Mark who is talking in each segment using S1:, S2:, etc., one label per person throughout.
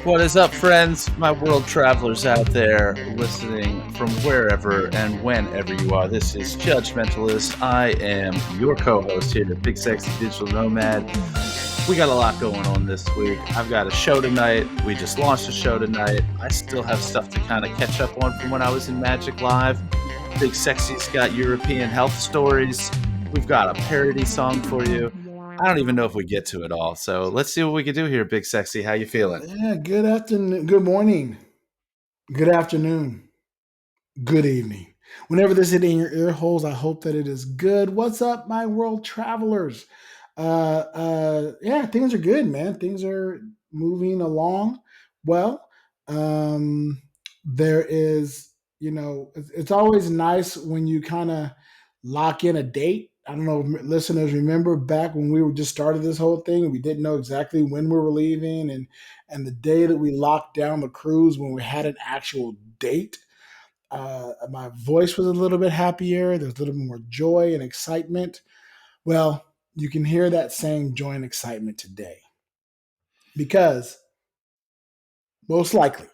S1: What is up, friends? My world travelers out there listening from wherever and whenever you are. This is Judge Mentalist. I am your co-host here at Big Sexy Digital Nomad. We got a lot going on this week. I've got a show tonight. We just launched a show tonight. I still have stuff to kind of catch up on from when I was in Magic Live. Big Sexy's got European health stories. We've got a parody song for you. I don't even know if we get to it all. So let's see what we can do here, Big Sexy. How you feeling?
S2: Yeah, good afternoon, good morning, good afternoon, good evening. Whenever this is in your ear holes, I hope that it is good. What's up, my world travelers? Yeah, things are good, man. Things are moving along well. Um, there is, it's always nice when you kind of lock in a date. I don't know if listeners remember back when we were just started this whole thing and we didn't know exactly when we were leaving and the day that we locked down the cruise when we had an actual date. My voice was a little bit happier. There's a little bit more joy and excitement. Well, you can hear that same joy and excitement today because most likely,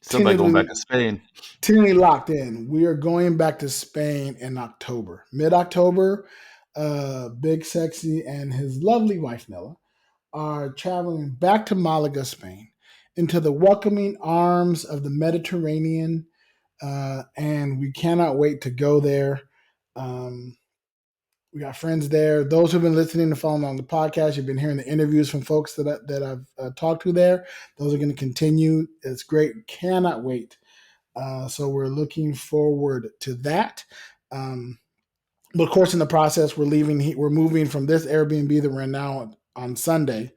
S1: Somebody going back
S2: tentatively,
S1: to Spain.
S2: tentatively locked in, we are going back to Spain in October, mid-October. Big Sexy and his lovely wife Nella are traveling back to Malaga, Spain, into the welcoming arms of the Mediterranean, and we cannot wait to go there. Um, We got friends there. Those who've been listening and following on the podcast, you've been hearing the interviews from folks that I've talked to there. Those are going to continue. It's great. Cannot wait. So we're looking forward to that. But of course, in the process, we're leaving. We're moving from this Airbnb that we're in now on Sunday.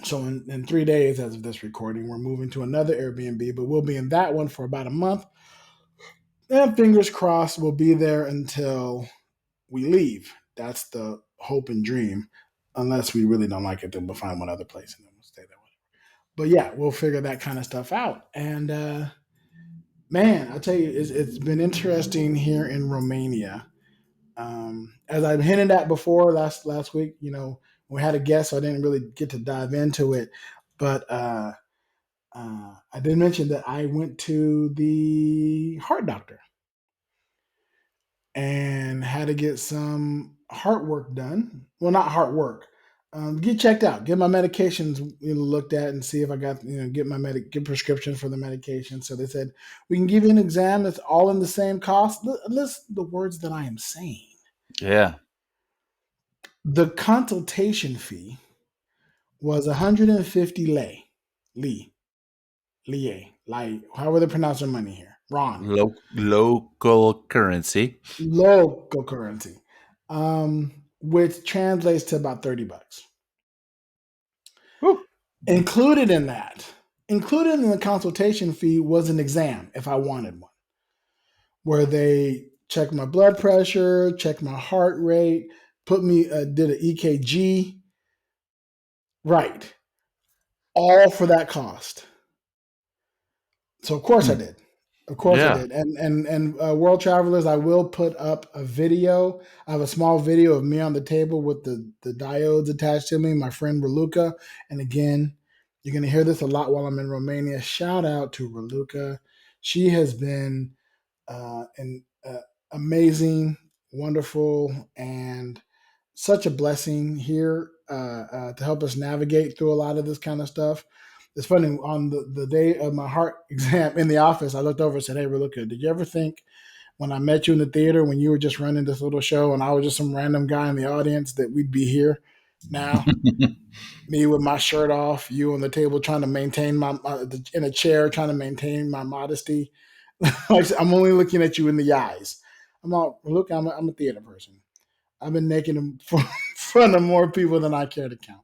S2: So in 3 days, as of this recording, we're moving to another Airbnb. But we'll be in that one for about a month. And fingers crossed, we'll be there until we leave. That's the hope and dream. Unless we really don't like it, then we'll find one other place and then we'll stay there. But yeah, we'll figure that kind of stuff out. And man, I tell you, it's been interesting here in Romania. As I've hinted at before last week, we had a guest, so I didn't really get to dive into it. But I did mention that I went to the heart doctor and had to get some heart work done. Well, not heart work. Get checked out, get my medications looked at, and see if I got get prescriptions for the medication. So they said we can give you an exam that's all in the same cost. Listen, the words that I am saying.
S1: Yeah.
S2: The consultation fee was 150 lei, however they pronounce their money here. Ron,
S1: Local currency.
S2: local currency, which translates to about $30.
S1: Whew.
S2: Included in that, included in the consultation fee was an exam if I wanted one, where they checked my blood pressure, checked my heart rate, did an EKG, right, all for that cost. So of course I
S1: Hmm.
S2: did. Of course I
S1: Yeah.
S2: did. And world travelers, I will put up a video. I have a small video of me on the table with the diodes attached to me, my friend Raluca. And again, you're going to hear this a lot while I'm in Romania. Shout out to Raluca. She has been an amazing, wonderful, and such a blessing here to help us navigate through a lot of this kind of stuff. It's funny, on the day of my heart exam in the office, I looked over and said, "Hey, Reluca, did you ever think when I met you in the theater, when you were just running this little show and I was just some random guy in the audience, that we'd be here now? Me with my shirt off, you on the table trying to maintain in a chair, trying to maintain my modesty. Like, I'm only looking at you in the eyes. Look, I'm a theater person. I've been naked in front of more people than I care to count."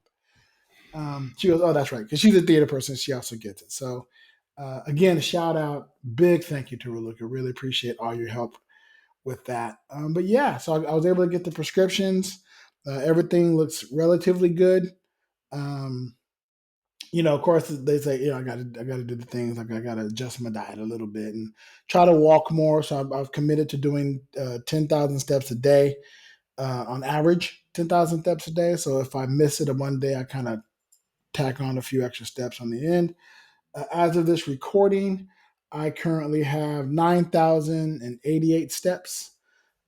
S2: She goes, "Oh, that's right," because she's a theater person. She also gets it. So, again, a shout out, big thank you to Raluca. Really appreciate all your help with that. But yeah, so I was able to get the prescriptions. Everything looks relatively good. Um, of course, they say, I got to do the things like I got to adjust my diet a little bit and try to walk more. So I've committed to doing 10,000 steps a day on average, 10,000 steps a day. So if I miss it one day, I kind of tack on a few extra steps on the end. As of this recording, I currently have 9,088 steps,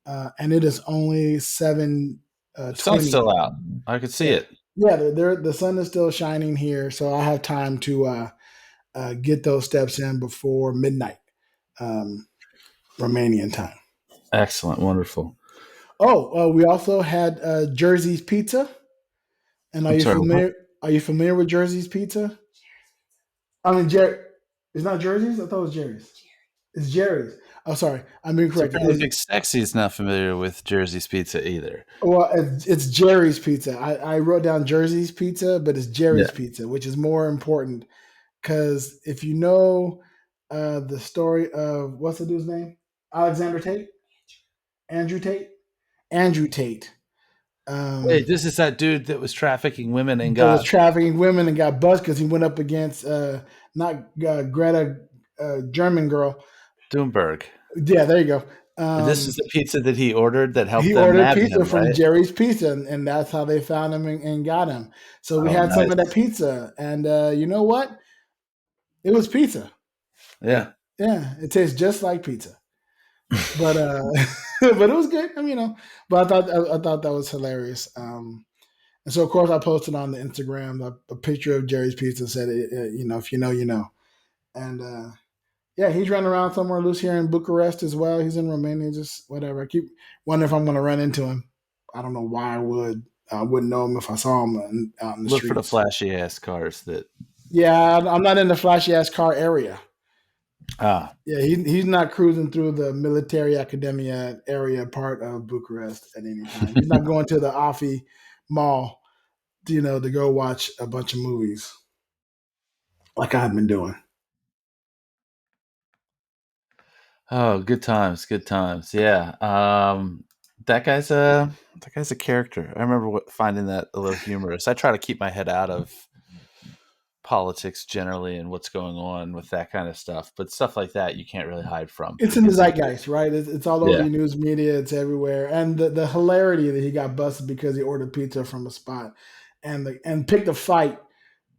S2: and it is only
S1: The sun's
S2: 7:20.
S1: still out. I could see
S2: Yeah,
S1: it.
S2: yeah. The sun is still shining here, so I have time to get those steps in before midnight, um, Romanian time.
S1: Excellent. Wonderful.
S2: Oh, we also had Jersey's Pizza. And
S1: I'm sorry. What?
S2: Are you familiar with Jersey's Pizza? I mean, Jerry. It's not Jersey's. I thought it was Jerry's. It's Jerry's. Oh, sorry, I'm
S1: So
S2: incorrect.
S1: apparently Big Sexy is not familiar with Jersey's Pizza either.
S2: Well, it's Jerry's Pizza. I wrote down Jersey's Pizza, but it's Jerry's
S1: Yeah.
S2: Pizza, which is more important because if you know the story of what's the dude's name, Alexander Tate, Andrew Tate, Andrew Tate.
S1: Wait, this is that dude that was trafficking women and
S2: That was
S1: got
S2: trafficking women and got buzzed because he went up against not Greta, German girl.
S1: Doomberg.
S2: Yeah, there you go.
S1: This is the pizza that he ordered that helped
S2: He
S1: them
S2: ordered
S1: nab
S2: pizza
S1: him,
S2: from
S1: right?
S2: Jerry's Pizza, and that's how they found him and got him. So we
S1: Oh,
S2: had some of that
S1: nice.
S2: pizza, and you know what? It was pizza.
S1: Yeah.
S2: Yeah, it tastes just like pizza, but but it was good. I mean, but I thought that was hilarious. And so of course I posted on the Instagram a picture of Jerry's Pizza, said, if you know, you know, and yeah, he's running around somewhere loose here in Bucharest as well. He's in Romania, just whatever. I keep wondering if I'm going to run into him. I don't know why I would. I wouldn't know him if I saw him out in the
S1: Look for the
S2: streets.
S1: flashy ass cars that.
S2: Yeah, I'm not in the flashy ass car area.
S1: Ah,
S2: Yeah, he's not cruising through the military academia area part of Bucharest at any time. He's not going to the Afi Mall, to go watch a bunch of movies like I've been doing.
S1: oh, good times, good times. Yeah. That guy's a character. I remember finding that a little humorous. I try to keep my head out of politics generally and what's going on with that kind of stuff, but stuff like that you can't really hide from
S2: It's in the
S1: because
S2: zeitgeist, right? It's all over
S1: yeah,
S2: your news media. It's everywhere, and the hilarity that he got busted because he ordered pizza from a spot, and picked a fight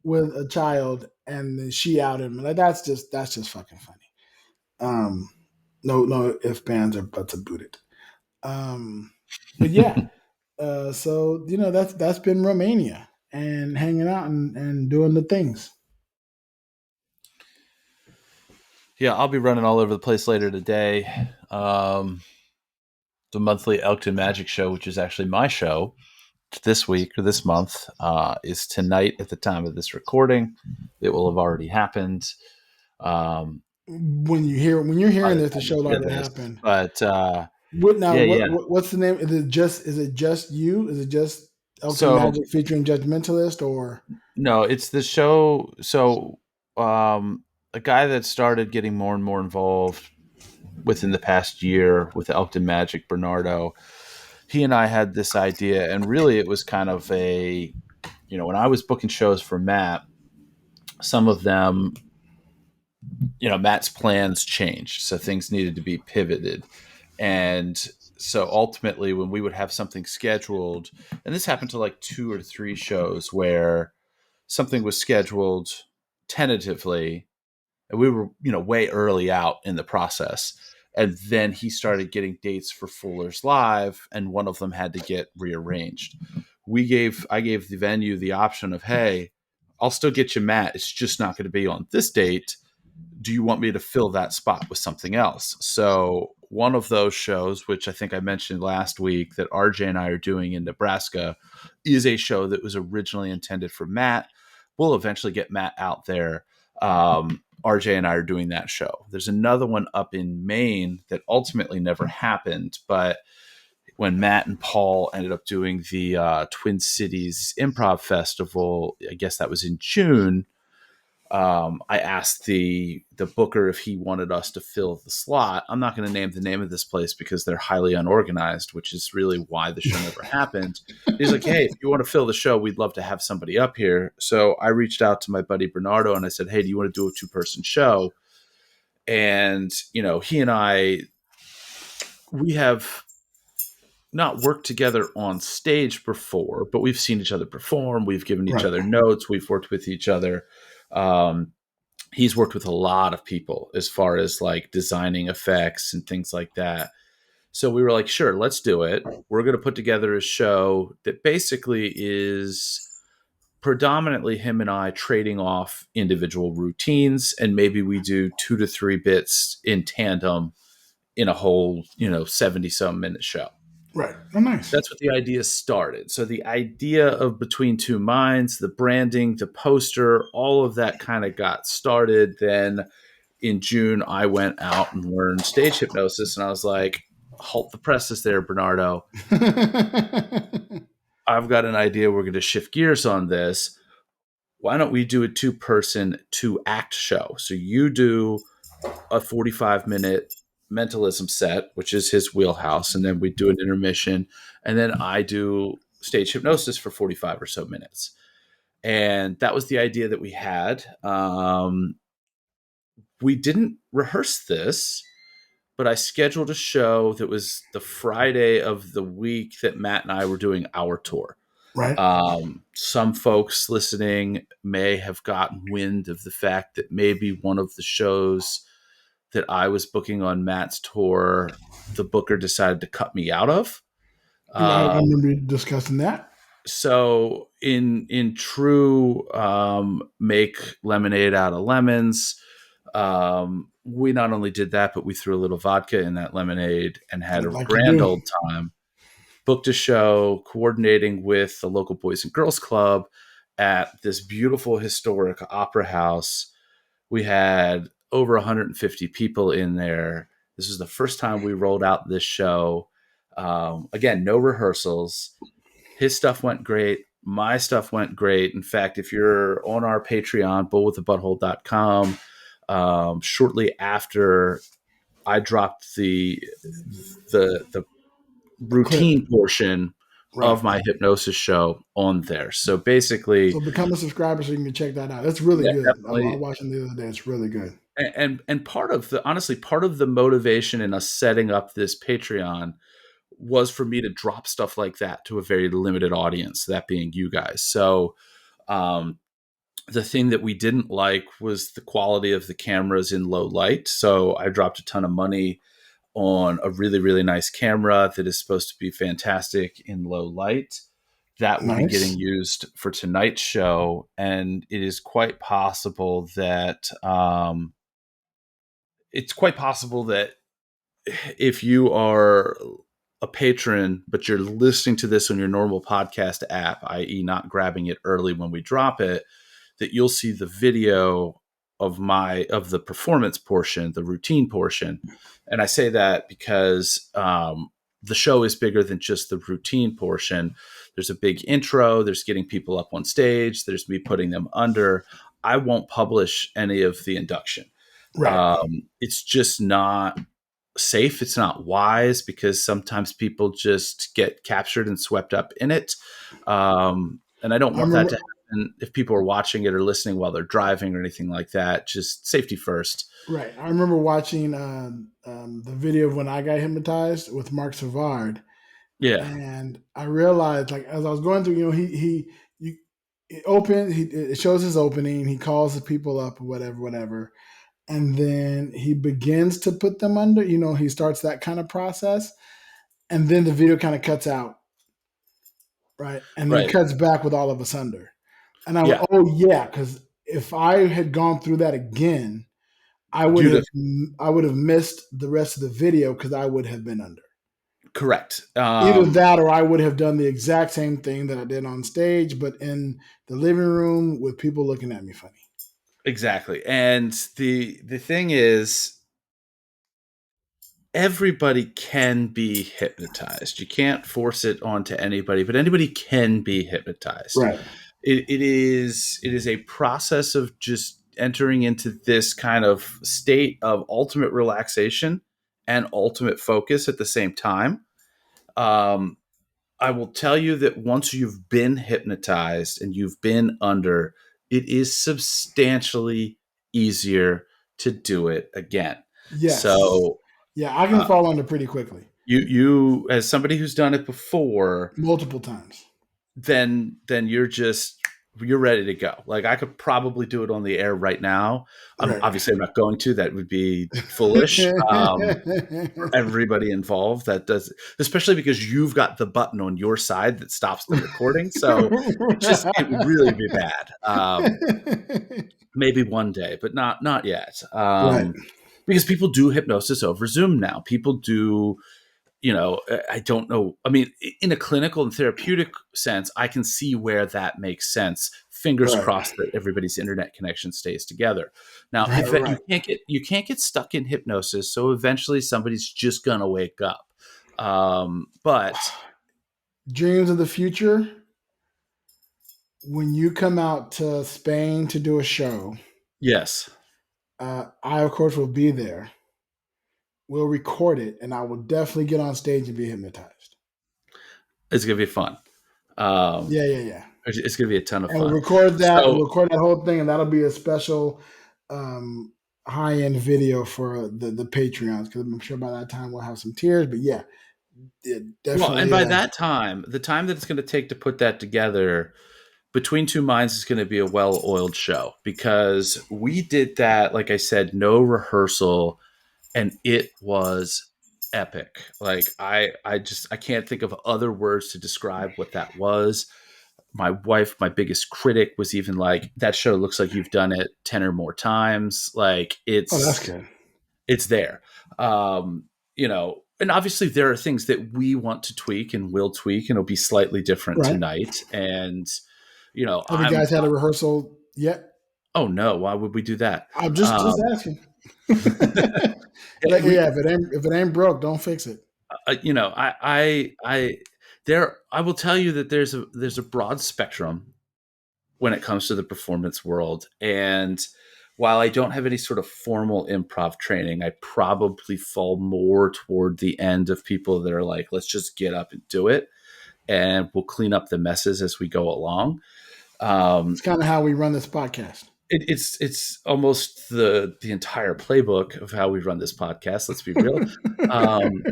S2: with a child, and then she outed him. Like that's just fucking funny. Um, no ifs, bands, or buts about it. Um, but yeah, so that's been Romania and hanging out and doing the things.
S1: yeah. I'll be running all over the place later today. The monthly Elkton Magic Show, which is actually my show this week or this month, is tonight at the time of this recording. It will have already happened.
S2: When you're
S1: By
S2: hearing
S1: the
S2: this, the
S1: time you
S2: show
S1: hear
S2: already
S1: this,
S2: happened.
S1: but
S2: What now?
S1: yeah,
S2: What,
S1: yeah.
S2: what what's the name? Is it just you? Is it just Elkton
S1: So
S2: Magic featuring Judge Mentalist or
S1: no, it's the show. So a guy that started getting more and more involved within the past year with Elkton Magic, Bernardo. He and I had this idea, and really, it was kind of when I was booking shows for Matt, some of them, Matt's plans changed, so things needed to be pivoted. And so ultimately, when we would have something scheduled, and this happened to like 2 or 3 shows where something was scheduled tentatively, and we were, way early out in the process. And then he started getting dates for Fuller's Live, and one of them had to get rearranged. I gave the venue the option of, hey, I'll still get you Matt. It's just not going to be on this date. Do you want me to fill that spot with something else? So one of those shows, which I think I mentioned last week that RJ and I are doing in Nebraska, is a show that was originally intended for Matt. We'll eventually get Matt out there. RJ and I are doing that show. There's another one up in Maine that ultimately never happened, but when Matt and Paul ended up doing the Twin Cities Improv Festival, I guess that was in June. I asked the booker if he wanted us to fill the slot. I'm not going to name the name of this place because they're highly unorganized, which is really why the show never happened. He's like, hey, if you want to fill the show, we'd love to have somebody up here. So I reached out to my buddy Bernardo and I said, hey, do you want to do a 2-person show? And, he and I, we have not worked together on stage before, but we've seen each other perform. We've given each
S2: Right.
S1: other notes. We've worked with each other. Um, he's worked with a lot of people as far as like designing effects and things like that. So we were like, sure, let's do it. We're going to put together a show that basically is predominantly him and I trading off individual routines, and maybe we do 2 to 3 bits in tandem in a whole, 70 some minute show.
S2: Right. Oh, nice.
S1: That's what the idea started. So the idea of Between Two Minds, the branding, the poster, all of that kind of got started. Then in June, I went out and learned stage hypnosis, and I was like, halt the presses there, Bernardo. I've got an idea. We're going to shift gears on this. Why don't we do a 2-person, 2-act show? So you do a 45-minute mentalism set, which is his wheelhouse, and then we do an intermission, and then I do stage hypnosis for 45 or so minutes. And that was the idea that we had. We didn't rehearse this, but I scheduled a show that was the Friday of the week that Matt and I were doing our tour.
S2: Right.
S1: Some folks listening may have gotten wind of the fact that maybe one of the shows that I was booking on Matt's tour, the booker decided to cut me out of.
S2: I
S1: Um,
S2: remember you discussing that.
S1: so in true make lemonade out of lemons, we not only did that, but we threw a little vodka in that lemonade and had a
S2: Like you
S1: grand
S2: do.
S1: old time. Booked a show coordinating with the local Boys and Girls Club at this beautiful historic opera house. We had over 150 people in there. This was the first time we rolled out this show. Again, no rehearsals. His stuff went great. My stuff went great. In fact, if you're on our Patreon, bullwiththebutthole.com, shortly after I dropped the
S2: Clip.
S1: routine portion
S2: Right.
S1: of my hypnosis show on there. So basically,
S2: So become a subscriber so you can check that out. It's really
S1: yeah,
S2: good. I
S1: definitely.
S2: watched it the other day. It's really good.
S1: And part of the honestly part of the motivation in us setting up this Patreon was for me to drop stuff like that to a very limited audience, that being you guys. So um, the thing that we didn't like was the quality of the cameras in low light. So I dropped a ton of money on a really, really nice camera that is supposed to be fantastic in low light. That will be
S2: Nice.
S1: getting used for tonight's show. And it is quite possible that if you are a patron, but you're listening to this on your normal podcast app, i.e., not grabbing it early when we drop it, that you'll see the video of the performance portion, the routine portion. And I say that because the show is bigger than just the routine portion. There's a big intro. There's getting people up on stage. There's me putting them under. I won't publish any of the induction.
S2: Right.
S1: It's just not safe. It's not wise because sometimes people just get captured and swept up in it. And I don't
S2: I
S1: want that
S2: remember.
S1: to happen if people are watching it or listening while they're driving or anything like that. Just safety first.
S2: Right. I remember watching the video of when I got hypnotized with Mark Savard,
S1: Yeah.
S2: and I realized, like, as I was going through, you it open. It shows his opening. He calls the people up, or whatever, whatever, and then he begins to put them under. He starts that kind of process, and then the video kind of cuts out, right, and then
S1: Right.
S2: cuts back with all of us under. And I went,
S1: Yeah.
S2: oh yeah, because if I had gone through that again, I would
S1: You'd
S2: have
S1: have
S2: I would have missed the rest of the video because I would have been under.
S1: correct.
S2: Either that or I would have done the exact same thing that I did on stage, but in the living room with people looking at me funny.
S1: Exactly. And the thing is, everybody can be hypnotized. You can't force it onto anybody, but anybody can be hypnotized.
S2: Right.
S1: It is a process of just entering into this kind of state of ultimate relaxation and ultimate focus at the same time. Um, I will tell you that once you've been hypnotized and you've been under, it is substantially easier to do it again.
S2: Yes.
S1: So
S2: Yeah, I can
S1: uh,
S2: fall under pretty quickly.
S1: You as somebody who's done it before,
S2: multiple times.
S1: then you're ready to go. Like I could probably do it on the air right now.
S2: Right, right.
S1: I'm not going to. That would be foolish. For everybody involved that does, especially because you've got the button on your side that stops the recording. So it would really be bad. Maybe one day, but not yet.
S2: Right.
S1: Because people do hypnosis over Zoom now. People do, I don't know. I mean, in a clinical and therapeutic sense, I can see where that makes sense. Fingers
S2: Right.
S1: crossed that everybody's internet connection stays together. Now,
S2: Right. Right.
S1: you can't get stuck in hypnosis, so eventually somebody's just gonna wake up. But
S2: Dreams of the future. When you come out to Spain to do a show,
S1: yes,
S2: I of course will be there. We'll record it, and I will definitely get on stage and be hypnotized.
S1: it's gonna be fun. Um,
S2: Yeah, yeah, yeah.
S1: it's gonna be a ton of
S2: And we'll
S1: fun.
S2: record that. We'll
S1: So,
S2: record that whole thing, and that'll be a special um, high end video for the Patreons. Because I'm sure by that time we'll have some tears. But yeah,
S1: well, and
S2: definitely.
S1: by that time, the time that it's going to take to put that together, Between Two Minds is going to be a well-oiled show because we did that, like I said, no rehearsal, and it was epic. Like I can't think of other words to describe what that was. My wife, my biggest critic, was even like, "That show looks like you've done it 10 or more times." Like
S2: Oh, that's good.
S1: it's there. And obviously there are things that we want to tweak and will tweak, and it'll be slightly different
S2: Right.
S1: tonight. And
S2: Have you guys had a rehearsal yet?
S1: oh no, why would we do that?
S2: I'm just asking. Like,
S1: we,
S2: yeah, if it ain't broke, don't fix it.
S1: I will tell you that there's a broad spectrum when it comes to the performance world. And while I don't have any sort of formal improv training, I probably fall more toward the end of people that are like, let's just get up and do it. And we'll clean up the messes as we go along.
S2: It's kind of how we run this podcast.
S1: It's almost the entire playbook of how we run this podcast. Let's be real. Um,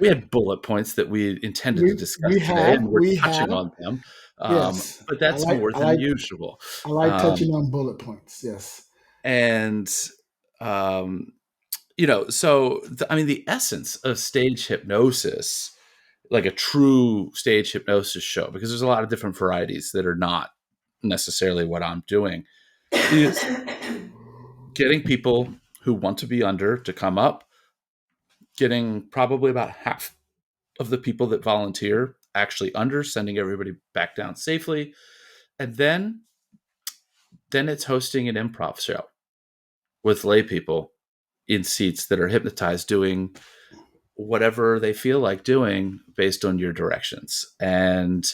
S1: we had bullet points that we intended to discuss
S2: we
S1: today,
S2: have
S1: and we're
S2: we
S1: touching
S2: have
S1: on them.
S2: yes.
S1: But
S2: I
S1: that's
S2: like
S1: more
S2: I
S1: than
S2: like
S1: usual.
S2: I like
S1: Um,
S2: touching on bullet points. Yes.
S1: and um, I mean, the essence of stage hypnosis, like a true stage hypnosis show, because there's a lot of different varieties that are not necessarily what I'm doing, is getting people who want to be under to come up, getting probably about half of the people that volunteer actually under, sending everybody back down safely, and then it's hosting an improv show with lay people in seats that are hypnotized doing whatever they feel like doing based on your directions. And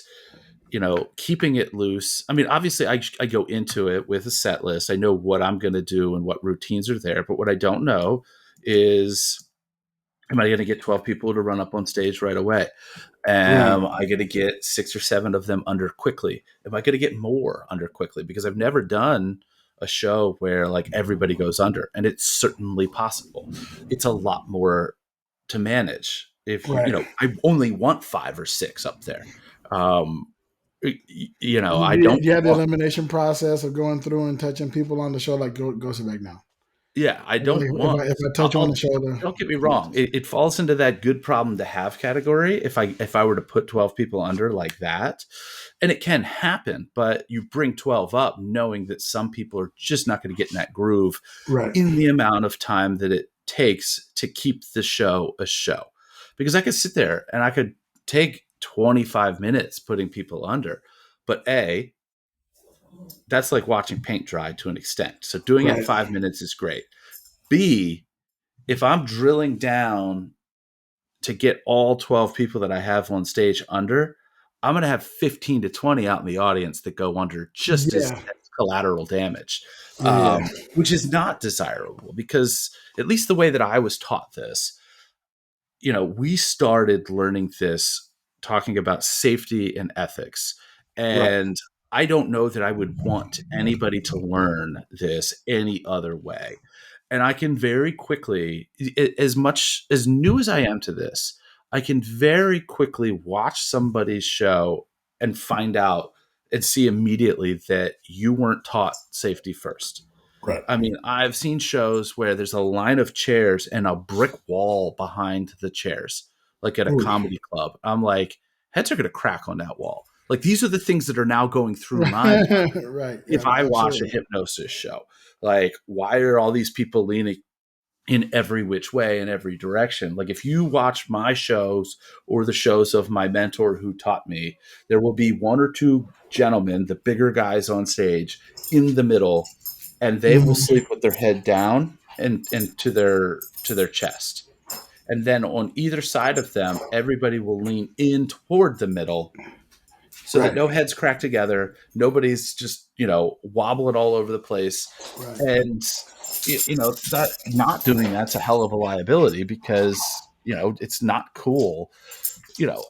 S1: keeping it loose. I mean, obviously I go into it with a set list. I know what I'm going to do and what routines are there, but what I don't know is, am I going to get 12 people to run up on stage right away?
S2: Right.
S1: Am I going to get 6 or 7 of them under quickly? Am I going to get more under quickly? Because I've never done a show where like everybody goes under, and it's certainly possible. It's a lot more to manage. If
S2: Right.
S1: I only want 5 or 6 up there. Um, I
S2: Do
S1: don't
S2: you have the
S1: want.
S2: elimination process of going through and touching people on the show? Like, go sit back now.
S1: Yeah, I
S2: Like,
S1: don't want.
S2: if I touch you on the shoulder,
S1: Don't get me wrong. It falls into that good problem to have category. If I were to put 12 people under like that, and it can happen, but you bring 12 up knowing that some people are just not going to get in that groove
S2: right,
S1: in the amount of time that it takes to keep the show a show. Because I could sit there and I could take 25 minutes putting people under, but that's like watching paint dry to an extent. So doing it in
S2: right,
S1: 5 minutes is great. B, if I'm drilling down to get all 12 people that I have on stage under, I'm going to have 15 to 20 out in the audience that go under just as
S2: yeah,
S1: collateral damage,
S2: yeah, yeah,
S1: which is not desirable because, at least the way that I was taught this, we started learning this talking about safety and ethics.
S2: right,
S1: And I don't know that I would want anybody to learn this any other way. And I can very quickly, as much as new as I am to this, I can very quickly watch somebody's show and find out and see immediately that you weren't taught safety first.
S2: Right.
S1: I mean, I've seen shows where there's a line of chairs and a brick wall behind the chairs, like at a
S2: Ooh.
S1: comedy club. I'm like, heads are going to crack on that wall. Like, these are the things that are now going through my mind
S2: Right.
S1: if
S2: Yeah,
S1: I watch a
S2: absolutely.
S1: hypnosis show. Like, why are all these people leaning in every which way in every direction? Like, if you watch my shows or the shows of my mentor who taught me, there will be one or two gentlemen, the bigger guys on stage, in the middle, and they will
S2: Mhm.
S1: sleep with their head down and to their chest. And then on either side of them, everybody will lean in toward the middle so that
S2: Right.
S1: no heads crack together, nobody's just wobbling all over the place.
S2: Right.
S1: And that not doing that's a hell of a liability, because it's not cool.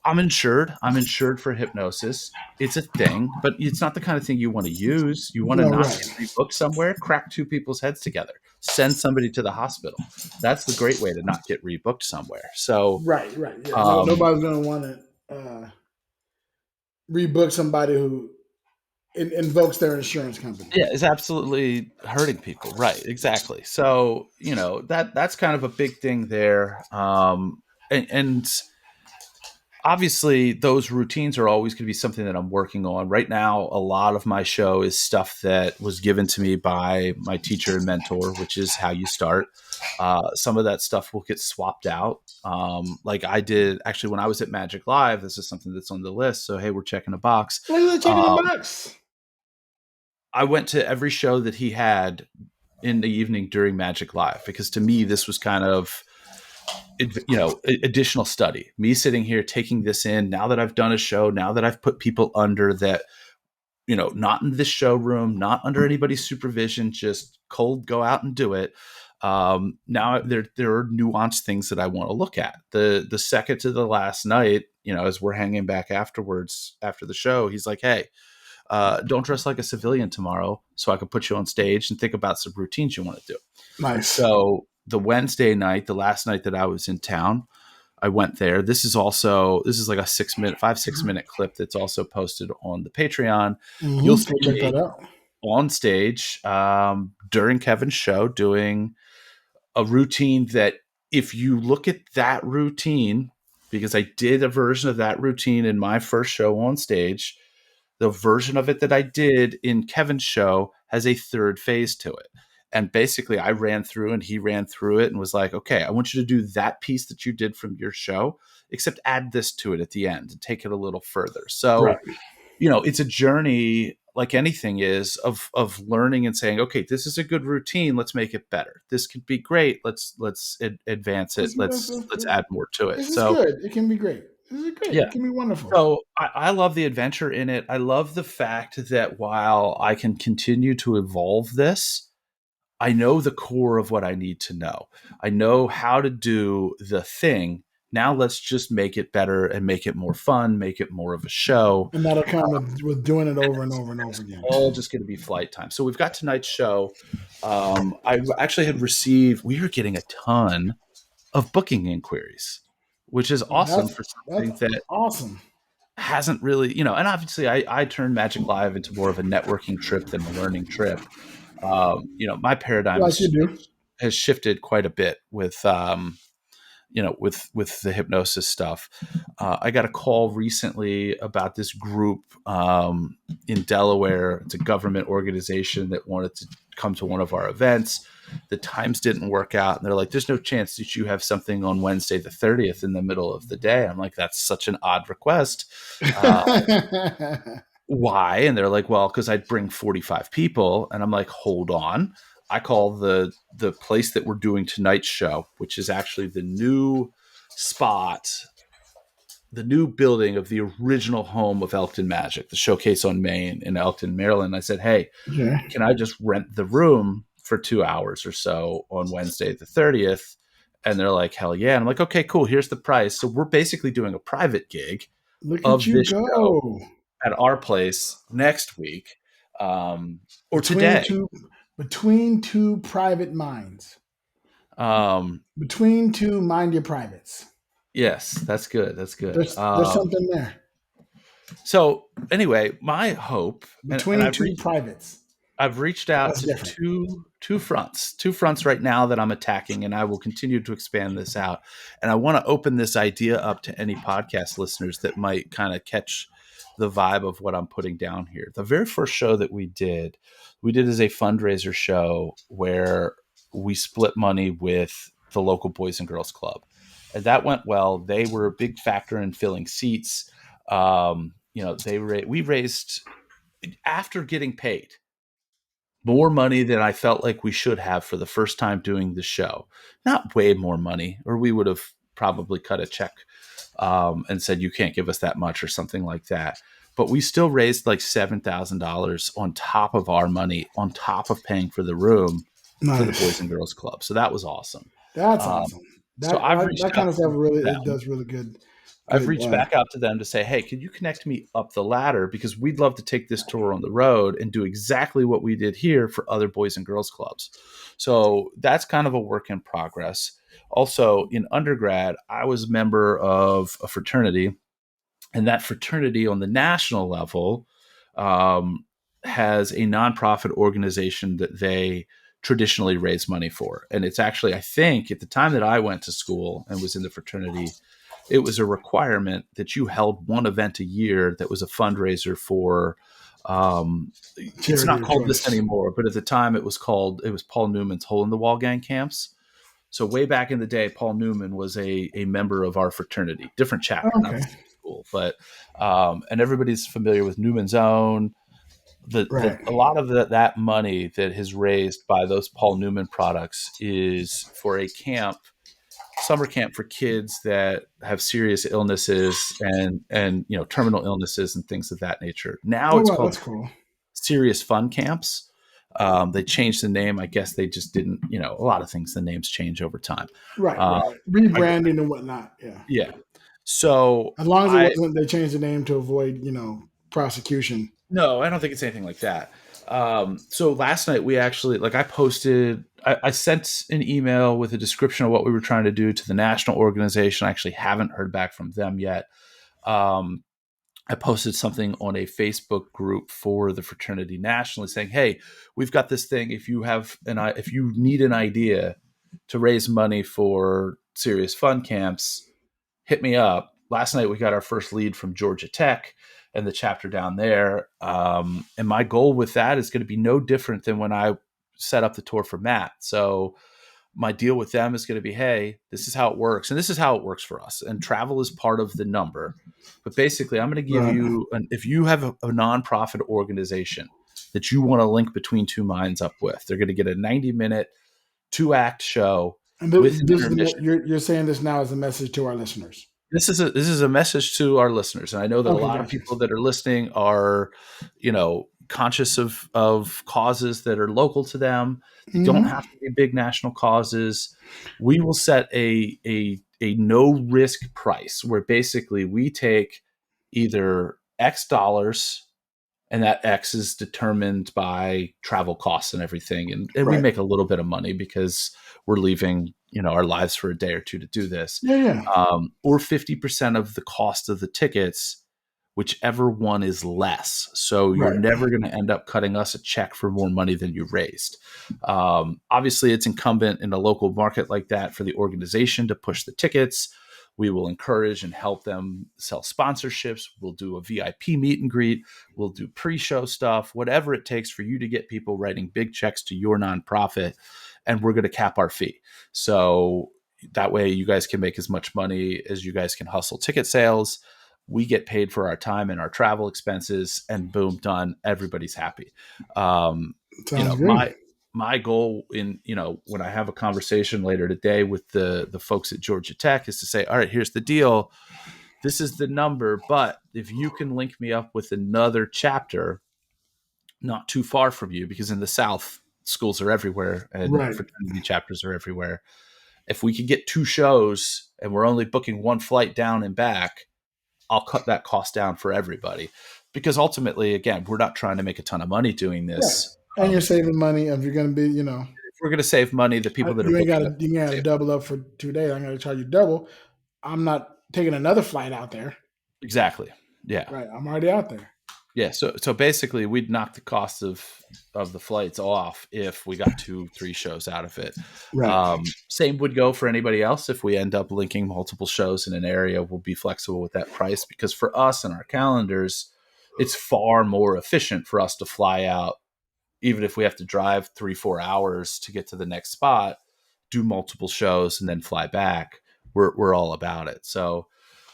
S1: I'm insured for hypnosis. It's a thing, but it's not the kind of thing you want to use. You want to
S2: No,
S1: not
S2: right.
S1: get rebooked somewhere, crack two people's heads together, send somebody to the hospital. That's the great way to not get rebooked somewhere. So
S2: Right. Right. Yeah. No,
S1: um
S2: nobody's going to want to rebook somebody who invokes their insurance company.
S1: yeah, it's absolutely hurting people. Right, exactly. So that's kind of a big thing there. And obviously those routines are always going to be something that I'm working on. Right now, a lot of my show is stuff that was given to me by my teacher and mentor, which is how you start. Some of that stuff will get swapped out. Like I did actually when I was at Magic Live. This is something that's on the list. So hey, we're checking a box.
S2: Look at the check in the
S1: Um,
S2: box.
S1: I went to every show that he had in the evening during Magic Live, because to me this was kind of additional study. Me sitting here taking this in now that I've done a show, now that I've put people under that, not in this showroom, not under anybody's supervision, just cold go out and do it. Now there are nuanced things that I want to look at. The second to the last night, as we're hanging back afterwards after the show, he's like, "Hey, don't dress like a civilian tomorrow, so I can put you on stage and think about some routines you want to do."
S2: Nice.
S1: So the Wednesday night, the last night that I was in town, I went there. This is like a 5-6 minute clip that's also posted on the Patreon. You'll
S2: Mm-hmm.
S1: see
S2: Go check that
S1: me
S2: out.
S1: on stage during Kevin's show doing a routine that, if you look at that routine, because I did a version of that routine in my first show on stage, the version of it that I did in Kevin's show has a third phase to it. And basically, I ran through and he ran through it and was like, okay, I want you to do that piece that you did from your show, except add this to it at the end and take it a little further.
S2: Right.
S1: So, it's a journey, like anything is, of learning and saying, okay, this is a good routine. Let's make it better. This could be great. Let's advance it.
S2: This,
S1: Let's add more to it.
S2: this is
S1: So,
S2: good. It can be great. This is great.
S1: yeah,
S2: It can be wonderful.
S1: so I love the adventure in it. I love the fact that while I can continue to evolve this, I know the core of what I need to know. I know how to do the thing. Now let's just make it better and make it more fun, make it more of a show.
S2: And that'll come with doing it over and over and over again.
S1: All just going to be flight time. So we've got tonight's show. I actually had received, we are getting a ton of booking inquiries, which is awesome for
S2: That's
S1: something that
S2: awesome.
S1: hasn't really, and obviously I turned Magic Live into more of a networking trip than a learning trip. My paradigm
S2: Like you do.
S1: has shifted quite a bit with, with the hypnosis stuff. I got a call recently about this group in Delaware. It's a government organization that wanted to come to one of our events. The times didn't work out, and they're like, "There's no chance that you have something on Wednesday the 30th in the middle of the day." I'm like, "That's such an odd request. Uh, why?" And they're like, "Well, because I'd bring 45 people." And I'm like, "Hold on." I call the place that we're doing tonight's show, which is actually the new spot, the new building of the original home of Elkton Magic, the Showcase on Main in Elkton, Maryland. I said, "Hey,
S2: Yeah.
S1: can I just rent the room for 2 hours or so on Wednesday the 30th?" And they're like, "Hell yeah." And I'm like, "Okay, cool. Here's the price." So we're basically doing a private gig
S2: Look at
S1: of
S2: you
S1: this show
S2: go.
S1: at our place next week, or
S2: Between
S1: today.
S2: two between two private minds.
S1: Um,
S2: Between two mind your privates.
S1: Yes, that's good. That's good.
S2: There's something there
S1: So anyway, my hope, and
S2: between two privates.
S1: I've reached out
S2: That's
S1: to
S2: different.
S1: two fronts right now that I'm attacking, and I will continue to expand this out. And I want to open this idea up to any podcast listeners that might kind of catch the vibe of what I'm putting down here. The very first show that we did as a fundraiser show where we split money with the local Boys and Girls Club, and that went well. They were a big factor in filling seats. We raised, after getting paid, more money than I felt like we should have for the first time doing the show. Not way more money, or we would have probably cut a check and said, you can't give us that much or something like that. But we still raised like $7,000 on top of our money, on top of paying for the room for the Boys
S2: Nice.
S1: and Girls Club. So that was awesome.
S2: That's
S1: Um,
S2: awesome.
S1: so I've
S2: That
S1: reached
S2: kind
S1: out
S2: of stuff
S1: to
S2: really it
S1: them.
S2: does really good.
S1: I've
S2: Good.
S1: reached back out to them to say, hey, can you connect me up the ladder? Because we'd love to take this tour on the road and do exactly what we did here for other Boys and Girls Clubs. So that's kind of a work in progress. Also, in undergrad, I was a member of a fraternity, and that fraternity on the national level um, has a nonprofit organization that they traditionally raise money for. And it's actually, I think, at the time that I went to school and was in the fraternity, it was a requirement that you held one event a year that was a fundraiser for. It's
S2: Charity
S1: not
S2: of
S1: called this
S2: choice.
S1: anymore, but at the time it was Paul Newman's Hole in the Wall Gang camps. So way back in the day, Paul Newman was a member of our fraternity, different chapter, not
S2: Okay.
S1: the same school, but and everybody's familiar with Newman's Own. The
S2: Right.
S1: a lot of that money that is raised by those Paul Newman products is for a summer camp for kids that have serious illnesses and terminal illnesses and things of that nature. Now
S2: Oh
S1: it's
S2: wow,
S1: called
S2: that's cool.
S1: Serious Fun Camps. They changed the name. I guess they just didn't. A lot of things, the names change over time.
S2: Right,
S1: Uh,
S2: right, right.
S1: I,
S2: Rebranding and whatnot. Yeah.
S1: yeah. So
S2: As long as it
S1: I
S2: wasn't they changed the name to avoid, prosecution.
S1: No, I don't think it's anything like that. So last night we actually, like, I sent an email with a description of what we were trying to do to the national organization. I actually haven't heard back from them yet. Um, I posted something on a Facebook group for the fraternity nationally saying, "Hey, we've got this thing. If you need an idea to raise money for serious fun camps, hit me up." Last night we got our first lead from Georgia Tech and the chapter down there. And my goal with that is going to be no different than when I set up the tour for Matt. So my deal with them is going to be, hey, this is how it works. And this is how it works for us. And travel is part of the number. But basically, I'm going to give
S2: Right.
S1: you, if you have a nonprofit organization that you want to link Between Two Minds up with, they're going to get a 90-minute, 2-act show
S2: And
S1: with an
S2: this is
S1: intermission.
S2: you're saying this now as a message to our listeners.
S1: This is a message to our listeners, and I know that a
S2: Okay,
S1: lot of
S2: gotcha.
S1: people that are listening are, conscious of causes that are local to them. They don't
S2: Hmm.
S1: have to be big national causes. We will set a no risk price where basically we take either X dollars, and that X is determined by travel costs and everything. And we
S2: Right.
S1: make a little bit of money because we're leaving, our lives for a day or two to do this.
S2: Yeah, yeah.
S1: Or 50% of the cost of the tickets, whichever one is less. So you're
S2: Right.
S1: never going to end up cutting us a check for more money than you raised. Obviously, it's incumbent in a local market like that for the organization to push the tickets. We will encourage and help them sell sponsorships. We'll do a VIP meet and greet. We'll do pre-show stuff, whatever it takes for you to get people writing big checks to your nonprofit. And we're going to cap our fee. So that way you guys can make as much money as you guys can hustle ticket sales. We get paid for our time and our travel expenses, and boom, done. Everybody's happy. Um,
S2: Sounds good.
S1: my goal when I have a conversation later today with the folks at Georgia Tech is to say, all right, here's the deal. This is the number, but if you can link me up with another chapter not too far from you, because in the South, schools are everywhere and
S2: Right.
S1: fraternity chapters are everywhere. If we could get 2 shows and we're only booking one flight down and back, I'll cut that cost down for everybody. Because ultimately, again, we're not trying to make a ton of money doing
S2: Right.
S1: this.
S2: And you're saving money if you're going to be,
S1: If we're going to save money, the people that are
S2: you ain't got
S1: booking
S2: to
S1: us
S2: you ain't got to
S1: save.
S2: double up for 2 days. I'm going to charge you double. I'm not taking another flight out there.
S1: Exactly. Yeah.
S2: Right. I'm already out there.
S1: Yeah. So basically, we'd knock the cost of the flights off if we got 2-3 shows out of it.
S2: Right.
S1: Same would go for anybody else. If we end up linking multiple shows in an area, we'll be flexible with that price, because for us and our calendars, it's far more efficient for us to fly out, even if we have to drive 3-4 hours to get to the next spot, do multiple shows and then fly back. We're all about it. So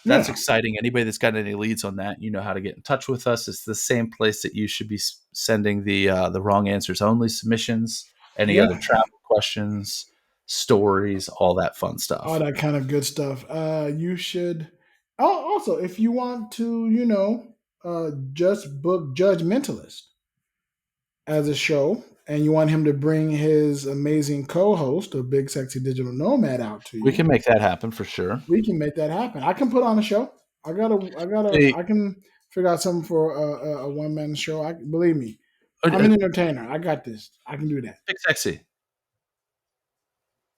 S1: that's
S2: Yeah.
S1: exciting. Anybody that's got any leads on that, you know how to get in touch with us. It's the same place that you should be sending the wrong answers only submissions, any
S2: Yeah.
S1: other travel questions, stories, all that fun
S2: All
S1: stuff.
S2: that kind of good stuff. You should also, if you want to, just book Judge Mentalist as a show, and you want him to bring his amazing co-host, a big sexy digital nomad, out to
S1: We
S2: you,
S1: can make that happen for sure.
S2: we can make that happen. I can put on a show.
S1: See,
S2: I can figure out something for a one man show. Believe me,
S1: uh,
S2: I'm
S1: uh,
S2: an entertainer. I got this. I can do that.
S1: Big Sexy,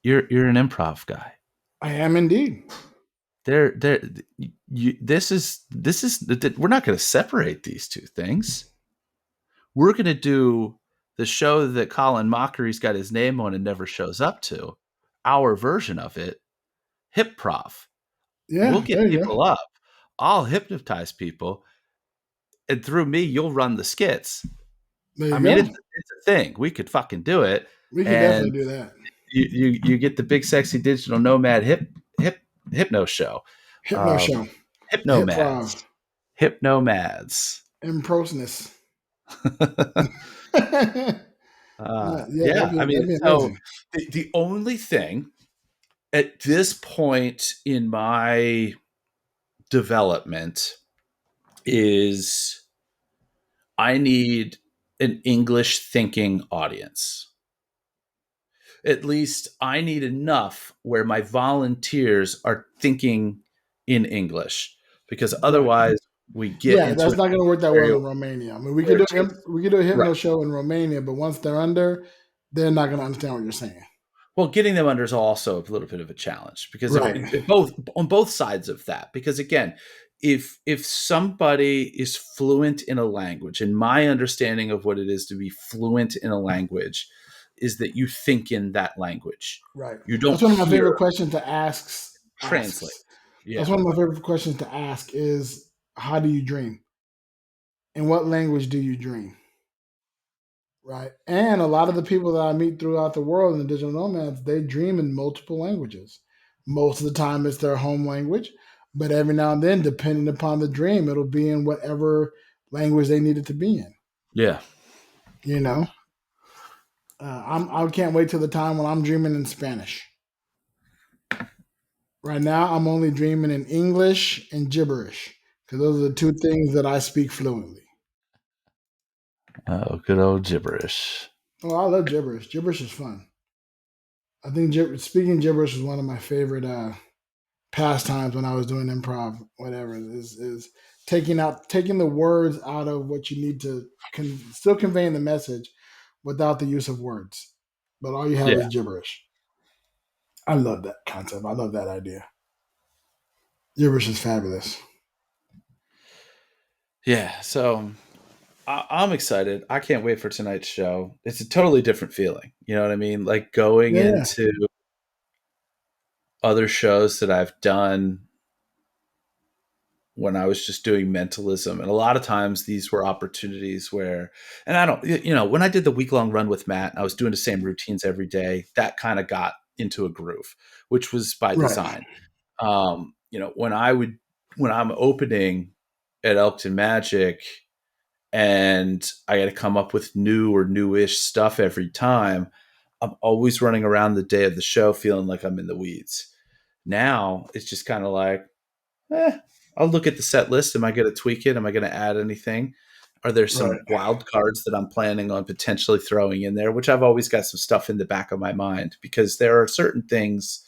S1: you're an improv guy.
S2: I am indeed.
S1: There, this is we're not going to separate these two things. We're going to do the show that Colin Mockery's got his name on and never shows up to, our version of it, Hip Prof. We'll
S2: Yeah,
S1: get
S2: there you go.
S1: people up. I'll hypnotize people, and through me, you'll run the skits.
S2: There
S1: I
S2: you
S1: mean,
S2: go.
S1: it's a thing. We could fucking do it,
S2: We could
S1: and
S2: definitely do that.
S1: you get the big sexy digital nomad hip hypno show,
S2: Hypno
S1: um,
S2: show, hip
S1: hypnomads,
S2: prov,
S1: hypnomads.
S2: improseness. Yeah,
S1: Yeah, I mean,
S2: that'd be
S1: so
S2: amazing.
S1: the only thing at this point in my development is I need an English thinking audience. At least I need enough where my volunteers are thinking in English, because
S2: Right.
S1: otherwise we get
S2: Yeah,
S1: into
S2: that's
S1: an
S2: not going to work that well
S1: area
S2: in Romania. I mean, we could
S1: where
S2: do
S1: just
S2: we could do a
S1: right.
S2: hypno show in Romania, but once they're under, they're not going to understand what you're saying.
S1: Well, getting them under is also a little bit of a challenge, because
S2: Right.
S1: if both on both sides of that. Because again, if somebody is fluent in a language, and my understanding of what it is to be fluent in a language is that you think in that language.
S2: Right.
S1: You
S2: That's
S1: don't
S2: one of my favorite
S1: hear
S2: questions to ask.
S1: translate.
S2: Asks. That's
S1: Yeah.
S2: one of my favorite questions to ask is, how do you dream? In what language do you dream? Right. And a lot of the people that I meet throughout the world in the digital nomads, they dream in multiple languages. Most of the time it's their home language, but every now and then, depending upon the dream, it'll be in whatever language they need it to be in.
S1: Yeah.
S2: You know, I can't wait till the time when I'm dreaming in Spanish. Right now, I'm only dreaming in English and gibberish because those are the two things that I speak fluently.
S1: Oh, good old gibberish.
S2: Oh, I love gibberish. Gibberish is fun. I think speaking gibberish was one of my favorite pastimes when I was doing improv. Whatever is taking the words out of what you need to still conveying the message without the use of words, but all you have
S1: Yeah.
S2: is gibberish. I love that concept. I love that idea. Gibberish is fabulous.
S1: Yeah. So I'm excited. I can't wait for tonight's show. It's a totally different feeling. You know what I mean? Like going
S2: Yeah, yeah,
S1: into other shows that I've done when I was just doing mentalism. And a lot of times these were opportunities where, and I don't, when I did the week long run with Matt, I was doing the same routines every day. That kind of got into a groove, which was by
S2: right,
S1: design. When I'm opening at Elkton Magic and I got to come up with new or newish stuff every time, I'm always running around the day of the show feeling like I'm in the weeds. Now it's just kind of like, I'll look at the set list. Am I going to tweak it? Am I going to add anything? Are there
S2: right.
S1: some wild cards that I'm planning on potentially throwing in there? Which I've always got some stuff in the back of my mind, because there are certain things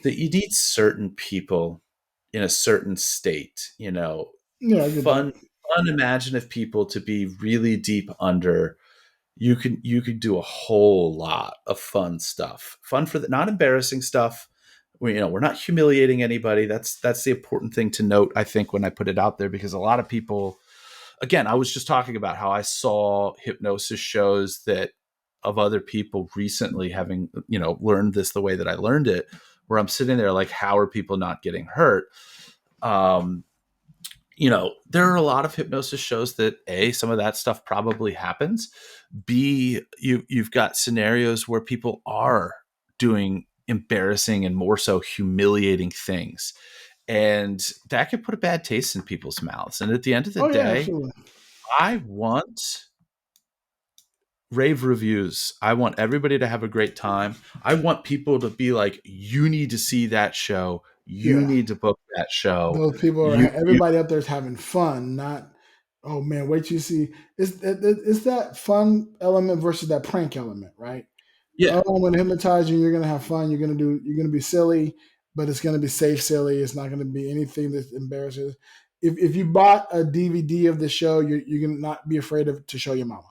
S1: that you need certain people in a certain state,
S2: Yeah, I get that.
S1: fun, unimaginative people to be really deep under. You could do a whole lot of fun stuff, fun for the not embarrassing stuff, we're not humiliating anybody. That's the important thing to note, I think, when I put it out there, because a lot of people, again, I was just talking about how I saw hypnosis shows that of other people recently having, learned this the way that I learned it, where I'm sitting there like, how are people not getting hurt? Um, there are a lot of hypnosis shows that some of that stuff probably happens. You've got scenarios where people are doing embarrassing and more so humiliating things. And that could put a bad taste in people's mouths. And at the end of the
S2: Oh yeah,
S1: day,
S2: absolutely.
S1: I want rave reviews. I want everybody to have a great time. I want people to be like, you need to see that show. You
S2: Yeah,
S1: need to book that show.
S2: those people are.
S1: You
S2: Everybody up there is having fun. Not, oh man, wait till you see. It's that fun element versus that prank element, right?
S1: yeah,
S2: Oh, I'm going to hypnotize you. You're going to have fun. You're going to be silly, but it's going to be safe, silly. It's not going to be anything that embarrasses. If you bought a DVD of the show, you're going to not be afraid to show your mama,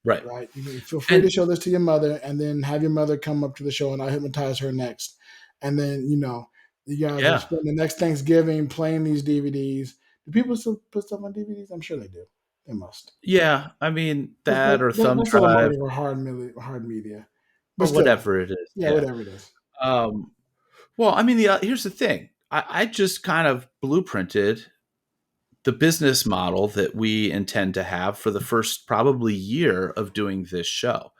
S1: right.
S2: right? You can feel free to
S1: And
S2: show this to your mother, and then have your mother come up to the show, and I'll hypnotize her next. And then you guys will
S1: yeah,
S2: spend the next Thanksgiving playing these DVDs. Do people still put stuff on DVDs? I'm sure they do. They must.
S1: yeah. I mean,
S2: That's,
S1: that or thumb
S2: that's
S1: drive
S2: automotive or hard media, but
S1: or
S2: still,
S1: whatever it is.
S2: yeah,
S1: Yeah.
S2: whatever it is.
S1: Um, well, I mean, here's the thing. I just kind of blueprinted the business model that we intend to have for the first probably year of doing this show.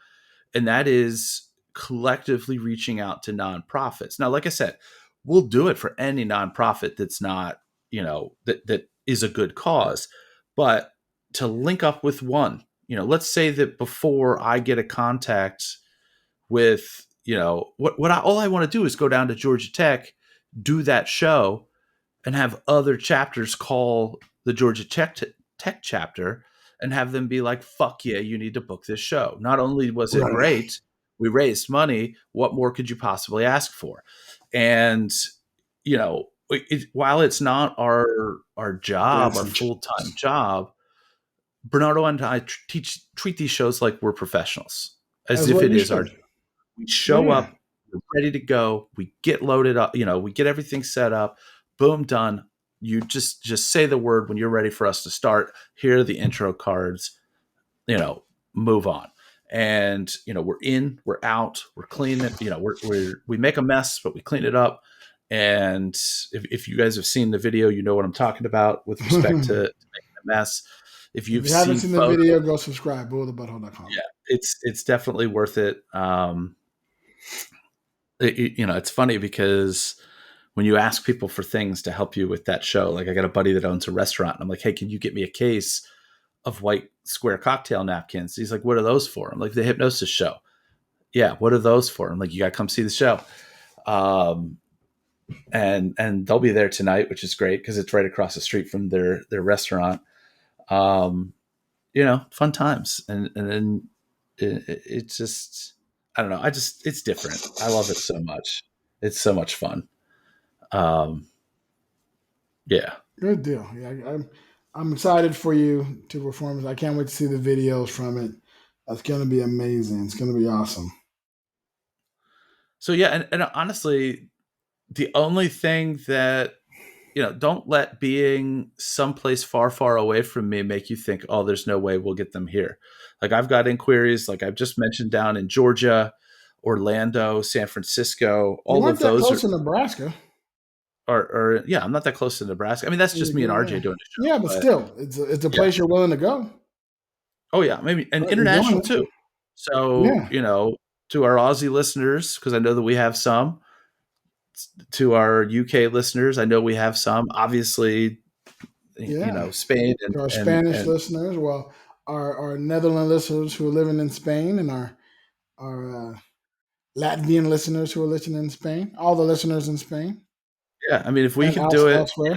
S1: And that is collectively reaching out to nonprofits. Now, like I said, we'll do it for any nonprofit that's not, that is a good cause. But to link up with one, let's say that before I get a contact with, all I want to do is go down to Georgia Tech, do that show, and have other chapters call the Georgia Tech chapter and have them be like, fuck yeah, you need to book this show. Not only was it
S2: Right.
S1: great, we raised money. What more could you possibly ask for? And, while it's not our job, our
S2: Dancing.
S1: full-time job, Bernardo and I treat these shows like we're professionals, as
S2: As
S1: if
S2: well
S1: it
S2: you
S1: is our
S2: should.
S1: job. We
S2: Yeah,
S1: show
S2: yeah.
S1: up, we're ready to go. We get loaded up, we get everything set up. Boom, done. You just say the word when you're ready for us to start. Here are the intro cards. Move on. And we're in, we're out, we're cleaning. We make a mess, but we clean it up. And if you guys have seen the video, you know what I'm talking about with respect to making a mess. If
S2: If
S1: you've
S2: you haven't
S1: seen
S2: seen the
S1: photos,
S2: video, go subscribe. BullTheButthole.com.
S1: yeah, it's definitely worth it. It's funny because when you ask people for things to help you with that show, like I got a buddy that owns a restaurant, and I'm like, hey, can you get me a case of white square cocktail napkins? He's like, what are those for? I'm like, the hypnosis show. Yeah, what are those for? I'm like, you got to come see the show. And they'll be there tonight, which is great because it's right across the street from their restaurant. Fun times. And then it's just, I don't know. It's different. I love it so much. It's so much fun. Um, yeah.
S2: Good deal. Yeah, I'm excited for you to perform. I can't wait to see the videos from it. That's going to be amazing. It's going to be awesome.
S1: So yeah. And honestly, the only thing that, don't let being someplace far, far away from me make you think, oh, there's no way we'll get them here. Like I've got inquiries, like I've just mentioned, down in Georgia, Orlando, San Francisco,
S2: You
S1: all
S2: weren't
S1: of
S2: that
S1: those
S2: close to Nebraska.
S1: yeah, I'm not that close to Nebraska. I mean, that's
S2: There
S1: just
S2: you
S1: me and
S2: go.
S1: RJ
S2: Yeah,
S1: doing a show,
S2: yeah, but
S1: but
S2: still, it's a
S1: yeah.
S2: place you're willing to go.
S1: Oh yeah. Maybe, and
S2: Right, you're doing
S1: international
S2: it.
S1: too. So,
S2: Yeah,
S1: to our Aussie listeners, because I know that we have some, to our UK listeners, I know we have some, obviously,
S2: yeah.
S1: Spain
S2: To our
S1: and,
S2: Spanish listeners, well, our Netherlands listeners who are living in Spain, and our Latvian listeners who are listening in Spain, all the listeners in Spain
S1: yeah, I mean, if we
S2: and
S1: can do it,
S2: elsewhere.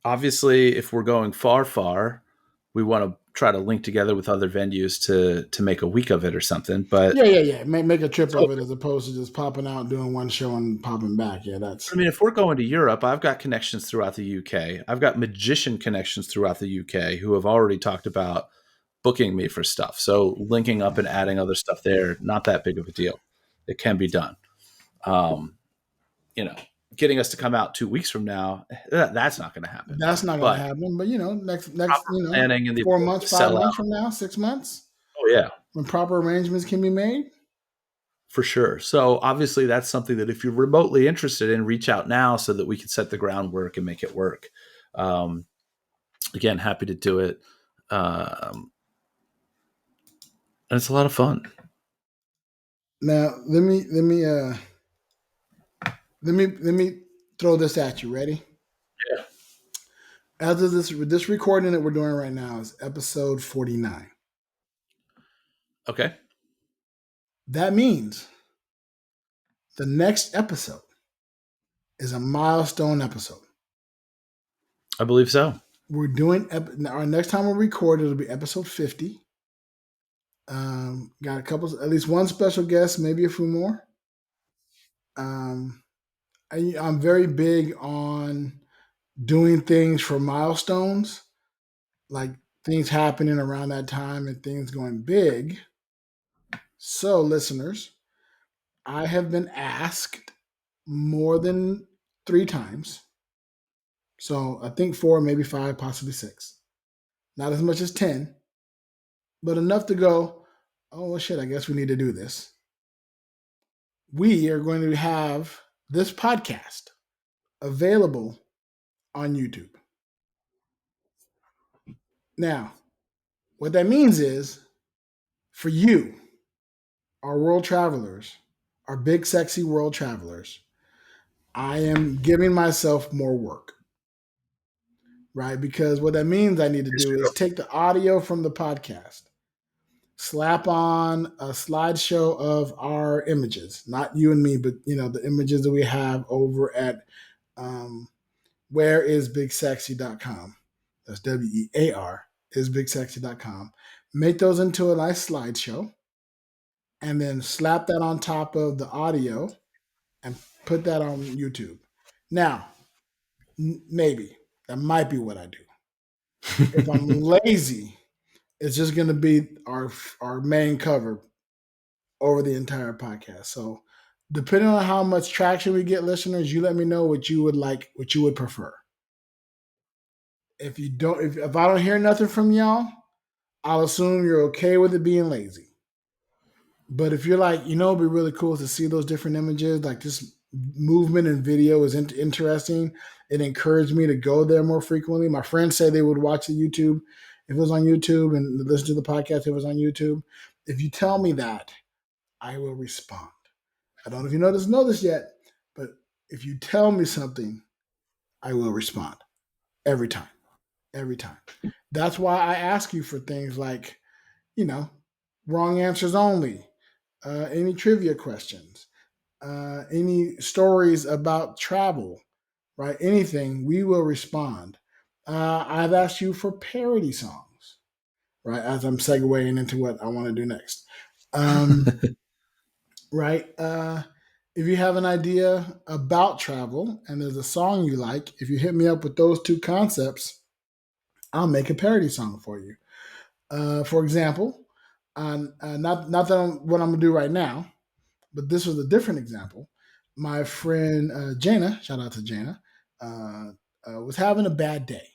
S1: obviously, if we're going far, far, we want to try to link together with other venues to make a week of it or something. But
S2: Yeah, yeah, yeah. Make a trip
S1: so,
S2: of it as opposed to just popping out, doing one show, and popping back. Yeah,
S1: I
S2: that's
S1: mean, if we're going to Europe, I've got connections throughout the UK. I've got magician connections throughout the UK who have already talked about booking me for stuff. So linking up and adding other stuff there, not that big of a deal. It can be done. Um, you know, getting us to come out 2 weeks from now, that's not going to happen.
S2: That's not going to
S1: But
S2: happen. But next,
S1: proper planning and the
S2: 4 months,
S1: ability to
S2: 5 months
S1: sell out.
S2: from now, 6 months,
S1: Oh yeah,
S2: when proper arrangements can be made.
S1: for sure. So obviously, that's something that if you're remotely interested in, reach out now so that we can set the groundwork and make it work. Um, again, happy to do it. And it's a lot of fun.
S2: Now, let me throw this at you. Ready?
S1: Yeah.
S2: As of this recording that we're doing right now is episode 49.
S1: Okay.
S2: That means the next episode is a milestone episode.
S1: I believe so.
S2: We're doing our next time we record, it'll be episode 50. Got a couple, at least one special guest, maybe a few more. I'm very big on doing things for milestones, like things happening around that time and things going big. So, listeners, I have been asked more than 3 times. So, I think 4, maybe 5, possibly 6. Not as much as 10, but enough to go, oh, well, shit, I guess we need to do this. We are going to have this podcast available on YouTube. Now, what that means is for you, our world travelers, our big, sexy world travelers, I am giving myself more work, right? Because what that means I need to
S1: It's
S2: do is
S1: true.
S2: take the audio from the podcast, slap on a slideshow of our images, not you and me, but the images that we have over at whereisbigsexy.com. That's WEAR is bigsexy.com. Make those into a nice slideshow and then slap that on top of the audio and put that on YouTube. Now, maybe that might be what I do. If I'm lazy, it's just going to be our main cover over the entire podcast. So, depending on how much traction we get, listeners, you let me know what you would like, what you would prefer. If you don't, if I don't hear nothing from y'all, I'll assume you're okay with it being lazy. But if you're like, it'd be really cool to see those different images, like this movement and video is interesting. It encouraged me to go there more frequently. My friends say they would watch the YouTube if it was on YouTube and listen to the podcast if it was on YouTube. If you tell me that, I will respond. I don't know if you know this yet, but if you tell me something, I will respond every time. Every time. That's why I ask you for things like, wrong answers only, any trivia questions, any stories about travel, right? Anything, we will respond. I've asked you for parody songs, right? As I'm segueing into what I want to do next. Right? If you have an idea about travel and there's a song you like, if you hit me up with those 2 concepts, I'll make a parody song for you. For example, not that what I'm gonna do right now, but this was a different example. My friend Jana, shout out to Jana, was having a bad day.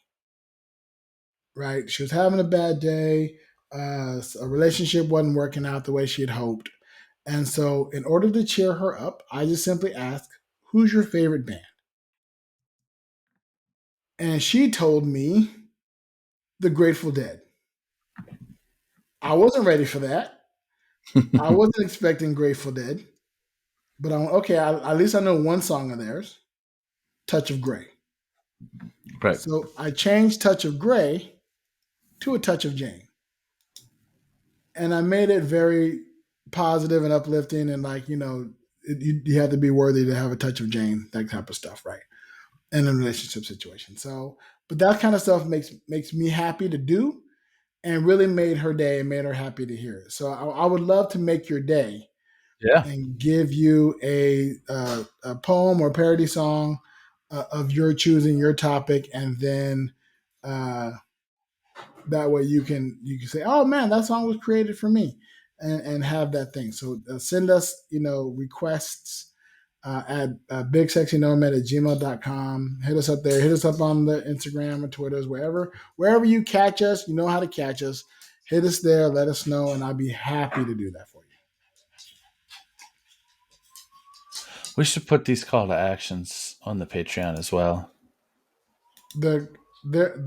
S2: Right, she was having a bad day. A relationship wasn't working out the way she had hoped, and so in order to cheer her up, I just simply asked, "Who's your favorite band?" And she told me, "The Grateful Dead." I wasn't ready for that. I wasn't expecting Grateful Dead. But I'm okay. At least I know one song of theirs, "Touch of Grey."
S1: Right.
S2: So I changed "Touch of Grey" to "A Touch of Jane," and I made it very positive and uplifting, and you have to be worthy to have a touch of Jane, that type of stuff, right? In a relationship situation. So, but that kind of stuff makes me happy to do, and really made her day and made her happy to hear it. So I would love to make your day
S1: Yeah.
S2: and give you a poem or parody song of your choosing, your topic, and then uh, that way you can say, "Oh man, that song was created for me," and have that thing. So send us requests at bigsexynomad@gmail.com. Hit us up there. Hit us up on the Instagram or Twitters, wherever you catch us. You know how to catch us. Hit us there. Let us know, and I'll be happy to do that for you.
S1: We should put these call to actions on the Patreon as well.
S2: They're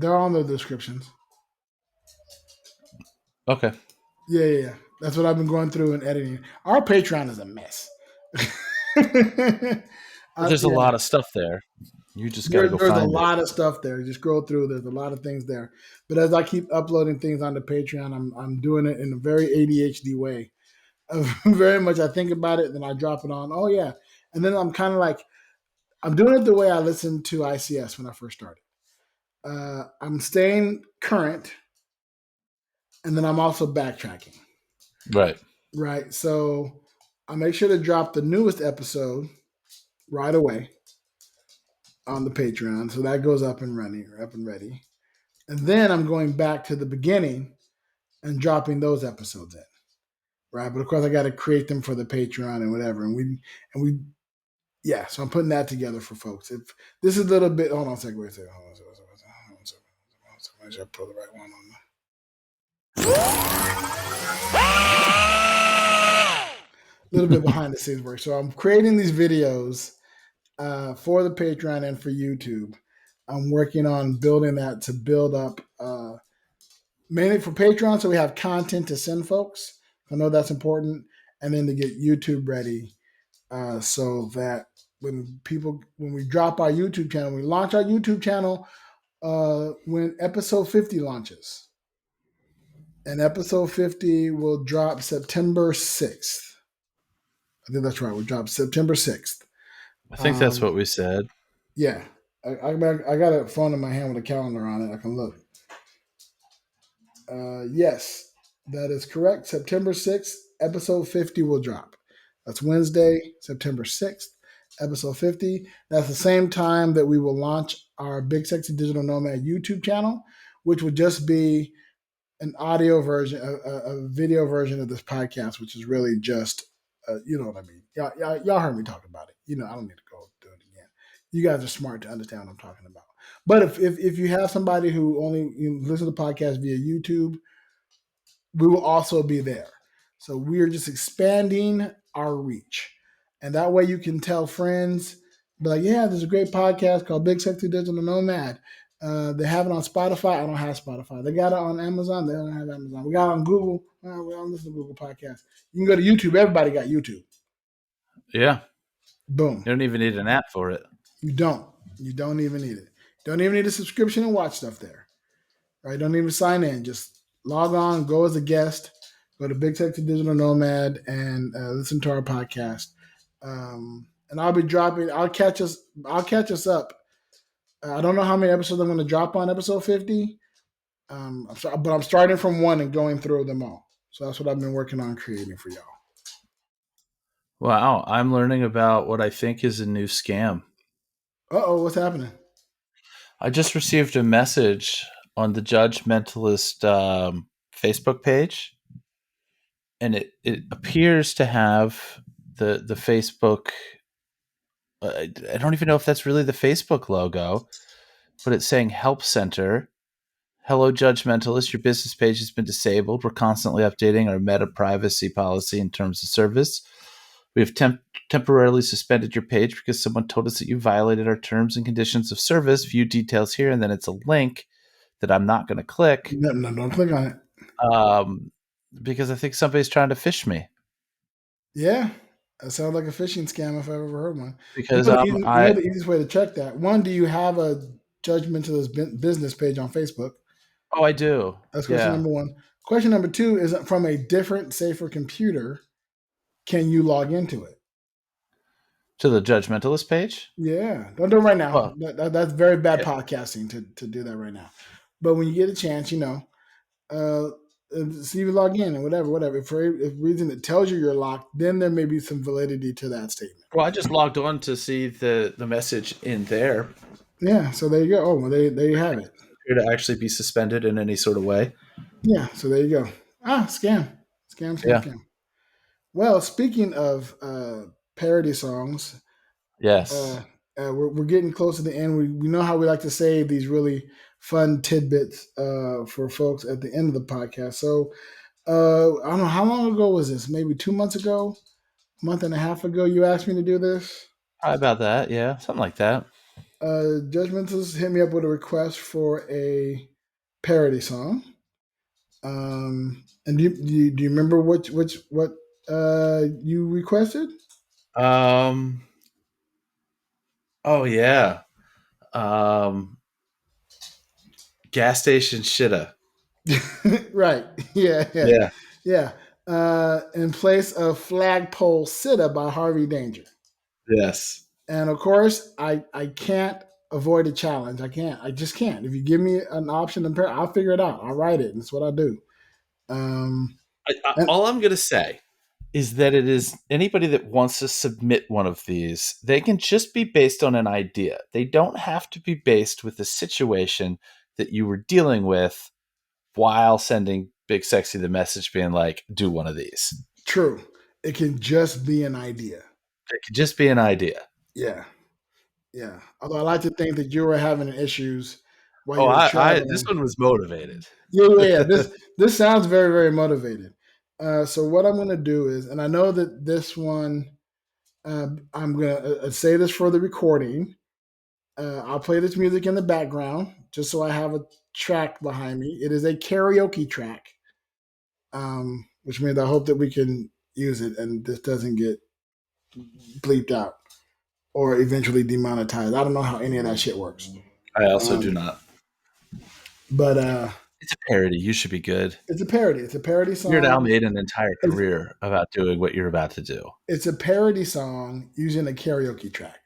S2: on the descriptions.
S1: Okay.
S2: Yeah. That's what I've been going through and editing. Our Patreon is a mess.
S1: But there's a
S2: Yeah,
S1: lot of stuff there. You just got to go
S2: there's a
S1: find it.
S2: lot of stuff there. You just scroll through. There's a lot of things there. But as I keep uploading things onto Patreon, I'm doing it in a very ADHD way. Very much, I think about it, then I drop it on. Oh yeah, and then I'm kind of like I'm doing it the way I listened to ICS when I first started. I'm staying current, and then I'm also backtracking.
S1: Right.
S2: Right. So I make sure to drop the newest episode right away on the Patreon, so that goes up and running, up and ready. And then I'm going back to the beginning and dropping those episodes in. Right. But of course I got to create them for the Patreon and whatever. And we yeah, so I'm putting that together for folks. If this is a little bit hold on a second, wait a second. Hold on a second. Make sure I pull the right one on. A little bit behind the scenes work. So I'm creating these videos for the Patreon and for YouTube. I'm working on building that to build up mainly for Patreon, so we have content to send folks. I know that's important, and then to get YouTube ready, so that when we drop our YouTube channel, we launch our YouTube channel when episode 50 launches, and episode 50 will drop September 6th. I think that's right. We'll drop September 6th.
S1: I think that's what we said.
S2: Yeah, I got a phone in my hand with a calendar on it. I can look. Yes, that is correct. September 6th, episode 50 will drop. That's Wednesday, September 6th, episode 50. That's the same time that we will launch our Big Sexy Digital Nomad YouTube channel, which would just be an audio version, a video version of this podcast, which is really just, you know what I mean. Y'all heard me talk about it. You know, I don't need to go do it again. You guys are smart to understand what I'm talking about. But if you have somebody who only listen to the podcast via YouTube, we will also be there. So we are just expanding our reach. And that way you can tell friends, be like, yeah, there's a great podcast called Big Sexy Digital Nomad. They have it on Spotify. I don't have Spotify. They got it on Amazon. They don't have Amazon. We got it on Google. We don't listen to Google Podcasts. You can go to YouTube. Everybody got YouTube.
S1: Yeah.
S2: Boom.
S1: You don't even need an app for it.
S2: You don't. You don't even need it. Don't even need a subscription and watch stuff there. Right? Don't even sign in. Just log on, go as a guest, go to Big Sexy Digital Nomad and listen to our podcast. And I'll be dropping. I'll catch us up. I don't know how many episodes I'm going to drop on episode 50. But I'm starting from one and going through them all. So that's what I've been working on creating for y'all.
S1: Wow. I'm learning about what I think is a new scam.
S2: Uh-oh, what's happening?
S1: I just received a message on the Judge Mentalist Facebook page, and it appears to have the Facebook. I don't even know if that's really the Facebook logo, but it's saying Help Center. Hello, Judge Mentalist. Your business page has been disabled. We're constantly updating our meta privacy policy in terms of service. We have temporarily suspended your page because someone told us that you violated our terms and conditions of service. View details here, and then it's a link that I'm not going to click.
S2: No, don't click on it.
S1: Because I think somebody's trying to fish me.
S2: Yeah, that sounds like a phishing scam if I've ever heard one.
S1: Because
S2: You know the easiest way to check that. One, do you have a Judge Mentalist business page on Facebook?
S1: Oh, I do.
S2: That's question number one. Question number two is from a different, safer computer, can you log into it?
S1: To the Judge Mentalist page?
S2: Yeah. Don't do it right now.
S1: Well,
S2: that's very bad podcasting to do that right now. But when you get a chance, see if you log in and whatever. If for a reason it tells you you're locked, then there may be some validity to that statement.
S1: Well, I just logged on to see the message in there.
S2: Yeah, so there you go. Oh, well, there you have it.
S1: Here to actually be suspended in any sort of way.
S2: Yeah, so there you go. Scam. Scam. Well, speaking of parody songs,
S1: Yes.
S2: We're getting close to the end. We know how we like to save these really fun tidbits for folks at the end of the podcast. So I don't know, how long ago was this? Maybe 2 months ago, month and a half ago. You asked me to do this.
S1: How about that? Yeah, something like that.
S2: Judge Mentalist hit me up with a request for a parody song. And do you remember what you requested?
S1: Um. Oh yeah. Um. Gas station shitta.
S2: Right. Yeah. Yeah.
S1: Yeah.
S2: Yeah. In place of Flagpole Sitta by Harvey Danger.
S1: Yes.
S2: And of course, I can't avoid a challenge. I can't. I just can't. If you give me an option to pair, I'll figure it out. I'll write it. And that's what I do. Um, and
S1: All I'm gonna say is that it is anybody that wants to submit one of these, they can just be based on an idea. They don't have to be based with the situation that you were dealing with while sending Big Sexy the message being like, do one of these.
S2: True. It can just be an idea.
S1: It could just be an idea.
S2: Yeah. Yeah. Although I like to think that you were having issues while
S1: Oh,
S2: you were
S1: I this
S2: traveling.
S1: one was motivated.
S2: Yeah, yeah, yeah. This sounds very, very motivated. So what I'm going to do is, and I know that this one, I'm going to say this for the recording. I'll play this music in the background just so I have a track behind me. It is a karaoke track, which means I hope that we can use it and this doesn't get bleeped out or eventually demonetized. I don't know how any of that shit works.
S1: I also do
S2: Um,
S1: not.
S2: but
S1: It's a parody. You should be good.
S2: it's a parody. It's a parody
S1: Weird Al
S2: song.
S1: made an entire
S2: It's,
S1: career about doing what you're about to do.
S2: it's a parody song using a karaoke track,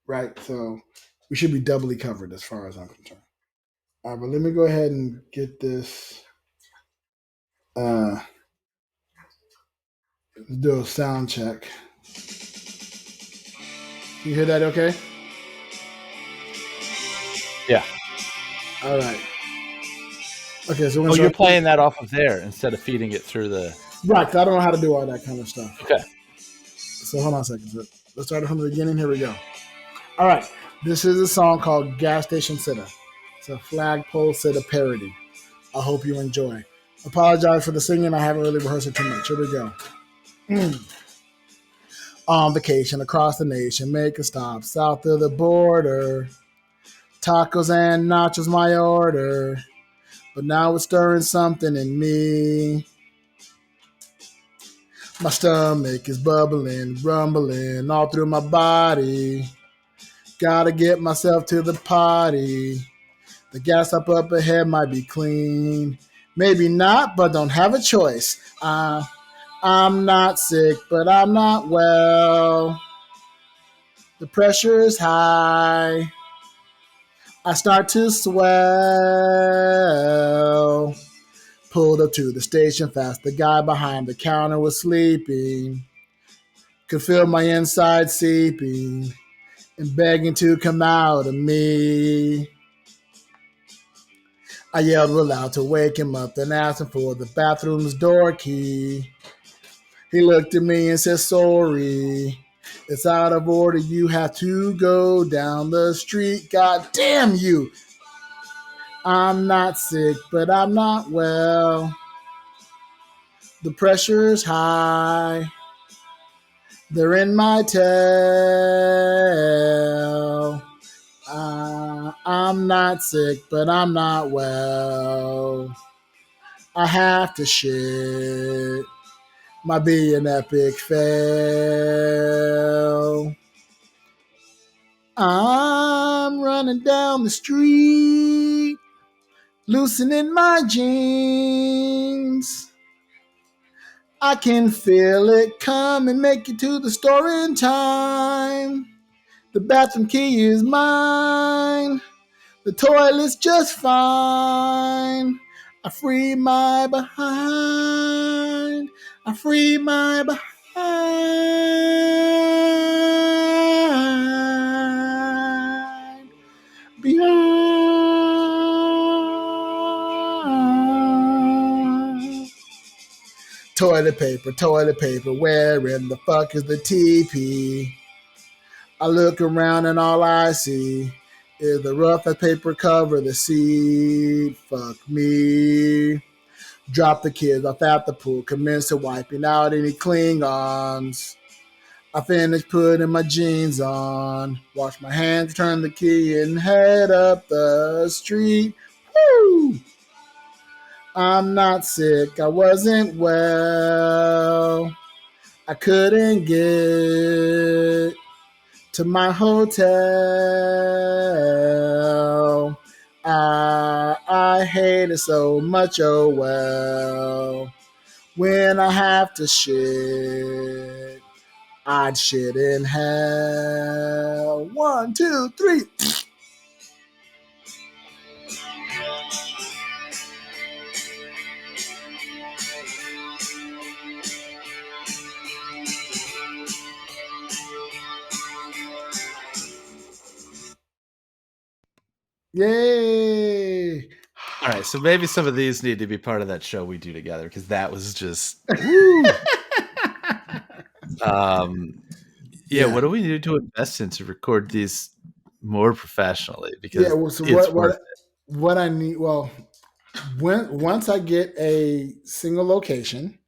S2: right? So we should be doubly covered as far as I'm concerned. But let me go ahead and get this. Uh, do a sound check. You hear that? Okay.
S1: Yeah.
S2: All right. Okay, so we're
S1: Oh,
S2: gonna
S1: you're
S2: start.
S1: playing that off of there instead of feeding it through the.
S2: Right, 'cause I don't know how to do all that kind of stuff.
S1: Okay.
S2: So hold on a second. So let's start from the beginning. Here we go. All right. This is a song called Gas Station Sitta. It's a flagpole sitta parody. I hope you enjoy. Apologize for the singing. I haven't really rehearsed it too much. Here we go. On vacation across the nation, make a stop south of the border. Tacos and nachos, my order. But now it's stirring something in me. My stomach is bubbling, rumbling all through my body. Gotta get myself to the party. The gas up ahead might be clean. Maybe not, but don't have a choice. I'm not sick, but I'm not well. The pressure is high. I start to swell. Pulled up to the station fast. The guy behind the counter was sleeping. Could feel my inside seeping and begging to come out of me. I yelled real loud to wake him up, then asked him for the bathroom's door key. He looked at me and said, sorry, it's out of order. You have to go down the street. God damn you. I'm not sick, but I'm not well. The pressure's high. They're in my tail. I'm not sick, but I'm not well. I have to shit. Might be an epic fail. I'm running down the street, loosening my jeans. I can feel it coming, make it to the store in time. The bathroom key is mine. The toilet's just fine. I free my behind. I free my behind. Behind. Toilet paper, where in the fuck is the TP? I look around and all I see is the rough as paper cover the seat. Fuck me. Drop the kids off at the pool, commence to wiping out any Klingons. I finished putting my jeans on, wash my hands, turn the key, and head up the street. Woo! I'm not sick, I wasn't well. I couldn't get to my hotel. I hate it so much, oh well. When I have to shit, I'd shit in hell. 1, 2, 3. Yay!
S1: All right, so maybe some of these need to be part of that show we do together because that was just woo. Yeah, what do we need to invest in to record these more professionally? Because
S2: Yeah, well, so
S1: it's worth it.
S2: what I need, well, once I get a single location,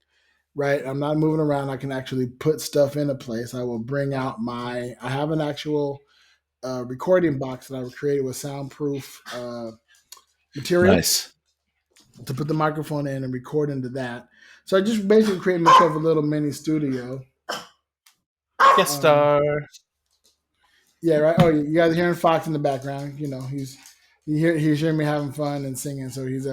S2: right? I'm not moving around. I can actually put stuff into place. I will bring out I have an actual recording box that I created with soundproof material
S1: Nice.
S2: to put the microphone in and record into that. So I just basically created myself a little mini studio.
S1: Guest star.
S2: Yeah, right. Oh, you guys are hearing Fox in the background. You know, he's hearing me having fun and singing, so he's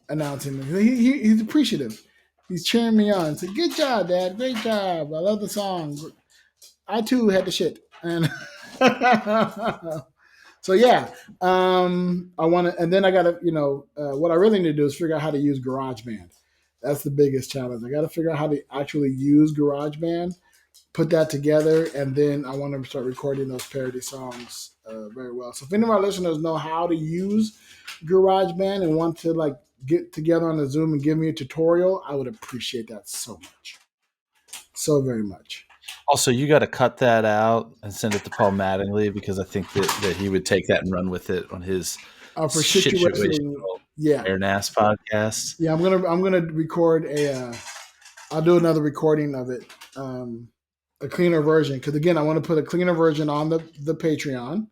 S2: announcing. He's appreciative. He's cheering me on. Said, "Good job, Dad. Great job. I love the song. I too had the shit." And so yeah, I want to, and then I got to, what I really need to do is figure out how to use GarageBand. That's the biggest challenge. I got to figure out how to actually use GarageBand, put that together, and then I want to start recording those parody songs very well. So if any of our listeners know how to use GarageBand and want to like get together on a Zoom and give me a tutorial, I would appreciate that so much, so very much.
S1: Also, you got to cut that out and send it to Paul Mattingly because I think that he would take that and run with it on his
S2: For
S1: situational awareness podcast.
S2: Yeah, I'm gonna record I'll do another recording of it, a cleaner version. Because again, I want to put a cleaner version on the Patreon.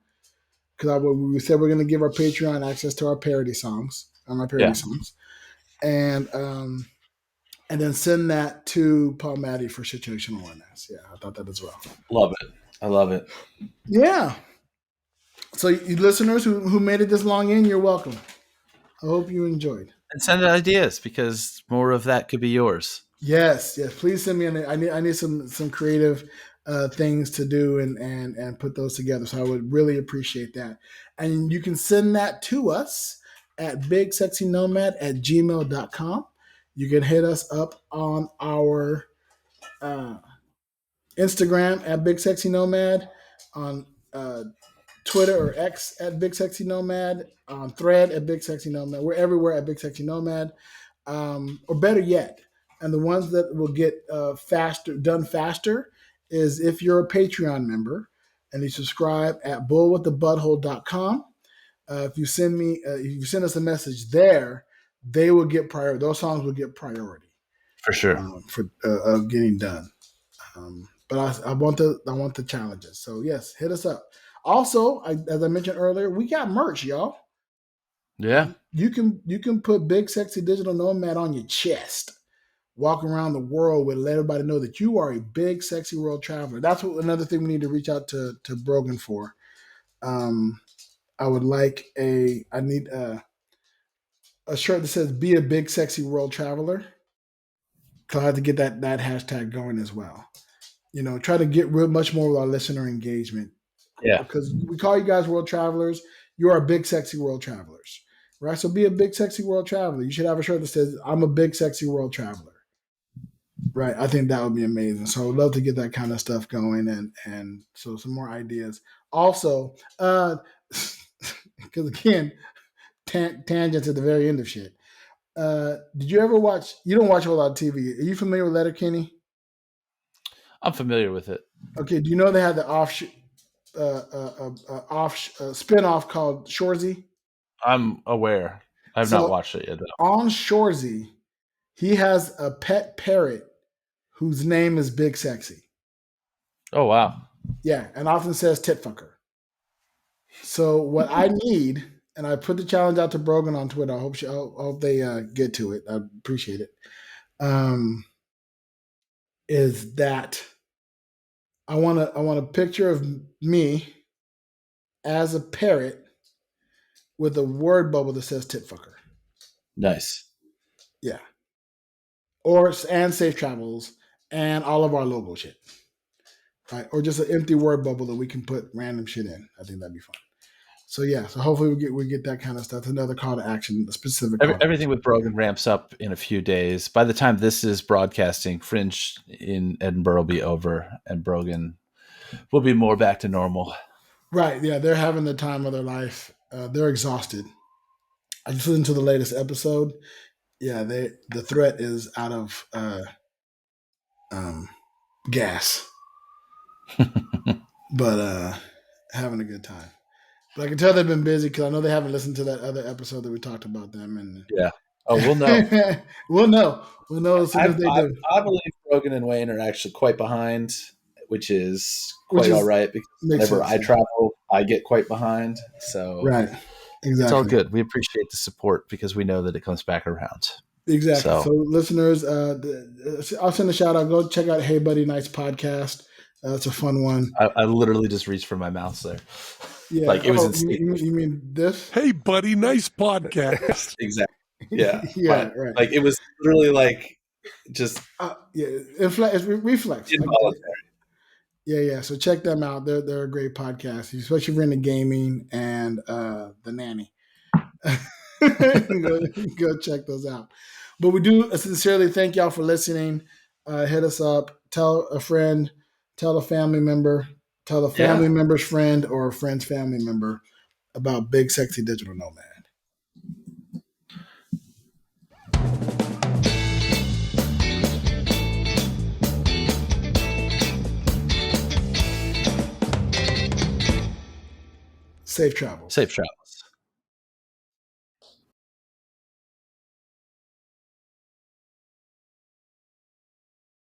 S2: Because we said we're gonna give our Patreon access to our parody songs, songs, and then send that to Paul Matty for situational awareness. Yeah, I thought that as well.
S1: Love it. I love it.
S2: Yeah. So you listeners who made it this long in, you're welcome. I hope you enjoyed.
S1: And send ideas because more of that could be yours.
S2: Yes. Please send me. I need some creative things to do and put those together. So I would really appreciate that. And you can send that to us at bigsexynomad@gmail.com. You can hit us up on our Instagram at bigsexynomad, on Twitter or X at bigsexynomad, on Thread at bigsexynomad. We're everywhere at bigsexynomad. Or better yet, and the ones that will get done faster is if you're a Patreon member and you subscribe at bullwiththebutthole.com. If you send us a message there, they will get priority. Those songs will get priority
S1: for sure
S2: for of getting done. But I want the challenges. So yes, hit us up. Also, as I mentioned earlier, we got merch, y'all.
S1: Yeah,
S2: you can put Big Sexy Digital Nomad on your chest. Walk around the world with, let everybody know that you are a big, sexy world traveler. That's another thing we need to reach out to Brogan for. I need a shirt that says "Be a big, sexy world traveler." So I have to get that hashtag going as well. Try to get much more with our listener engagement.
S1: Yeah,
S2: because we call you guys world travelers. You are big, sexy world travelers, right? So be a big, sexy world traveler. You should have a shirt that says, "I'm a big, sexy world traveler." Right. I think that would be amazing. So I would love to get that kind of stuff going and so some more ideas. Also, because again, tangents at the very end of shit. Did you ever watch? You don't watch a whole lot of TV. Are you familiar with Letterkenny?
S1: I'm familiar with it.
S2: Okay, do you know they had the spin-off called Shorzy?
S1: I'm aware. I've not
S2: So
S1: watched it yet, though.
S2: on Shorzy, he has a pet parrot whose name is Big Sexy.
S1: Oh, wow.
S2: Yeah, and often says tit fucker. So what I need, and I put the challenge out to Brogan on Twitter. I hope they get to it. I appreciate it. Is that I want a picture of me as a parrot with a word bubble that says tit fucker.
S1: Nice.
S2: Yeah. And safe travels and all of our logo shit. Right? Or just an empty word bubble that we can put random shit in. I think that'd be fun. So yeah, so hopefully we get that kind of stuff. Another call to action, a specific call
S1: Everything with Brogan ramps up in a few days. By the time this is broadcasting, Fringe in Edinburgh will be over, and Brogan will be more back to normal.
S2: Right. Yeah, they're having the time of their life. They're exhausted. I just listened to the latest episode. Yeah, the threat is out of gas, but having a good time. But I can tell they've been busy because I know they haven't listened to that other episode that we talked about them. And
S1: yeah. Oh, we'll know.
S2: We'll know as soon as they do.
S1: I believe Brogan and Wayne are actually quite behind, which is quite all right, because whenever I travel, I get quite behind. So
S2: right, exactly,
S1: it's all good. We appreciate the support because we know that it comes back around.
S2: Exactly. So listeners, I'll send a shout out. Go check out Hey Buddy Nice podcast. It's a fun one.
S1: I literally just reached for my mouse there.
S2: Yeah,
S1: like it was
S2: insane. You mean this?
S3: Hey Buddy Nice podcast.
S1: Exactly. Yeah.
S2: Yeah. Right.
S1: Like it was literally like just
S2: it's reflex.
S1: Involuntary.
S2: Yeah. So check them out. They're a great podcast, especially if you're into gaming and the nanny. Go check those out. But we do sincerely thank y'all for listening. Hit us up. Tell a friend. Tell a family member. Tell a family member's friend or a friend's family member about Big Sexy Digital Nomad. Safe travels.
S1: Safe travels.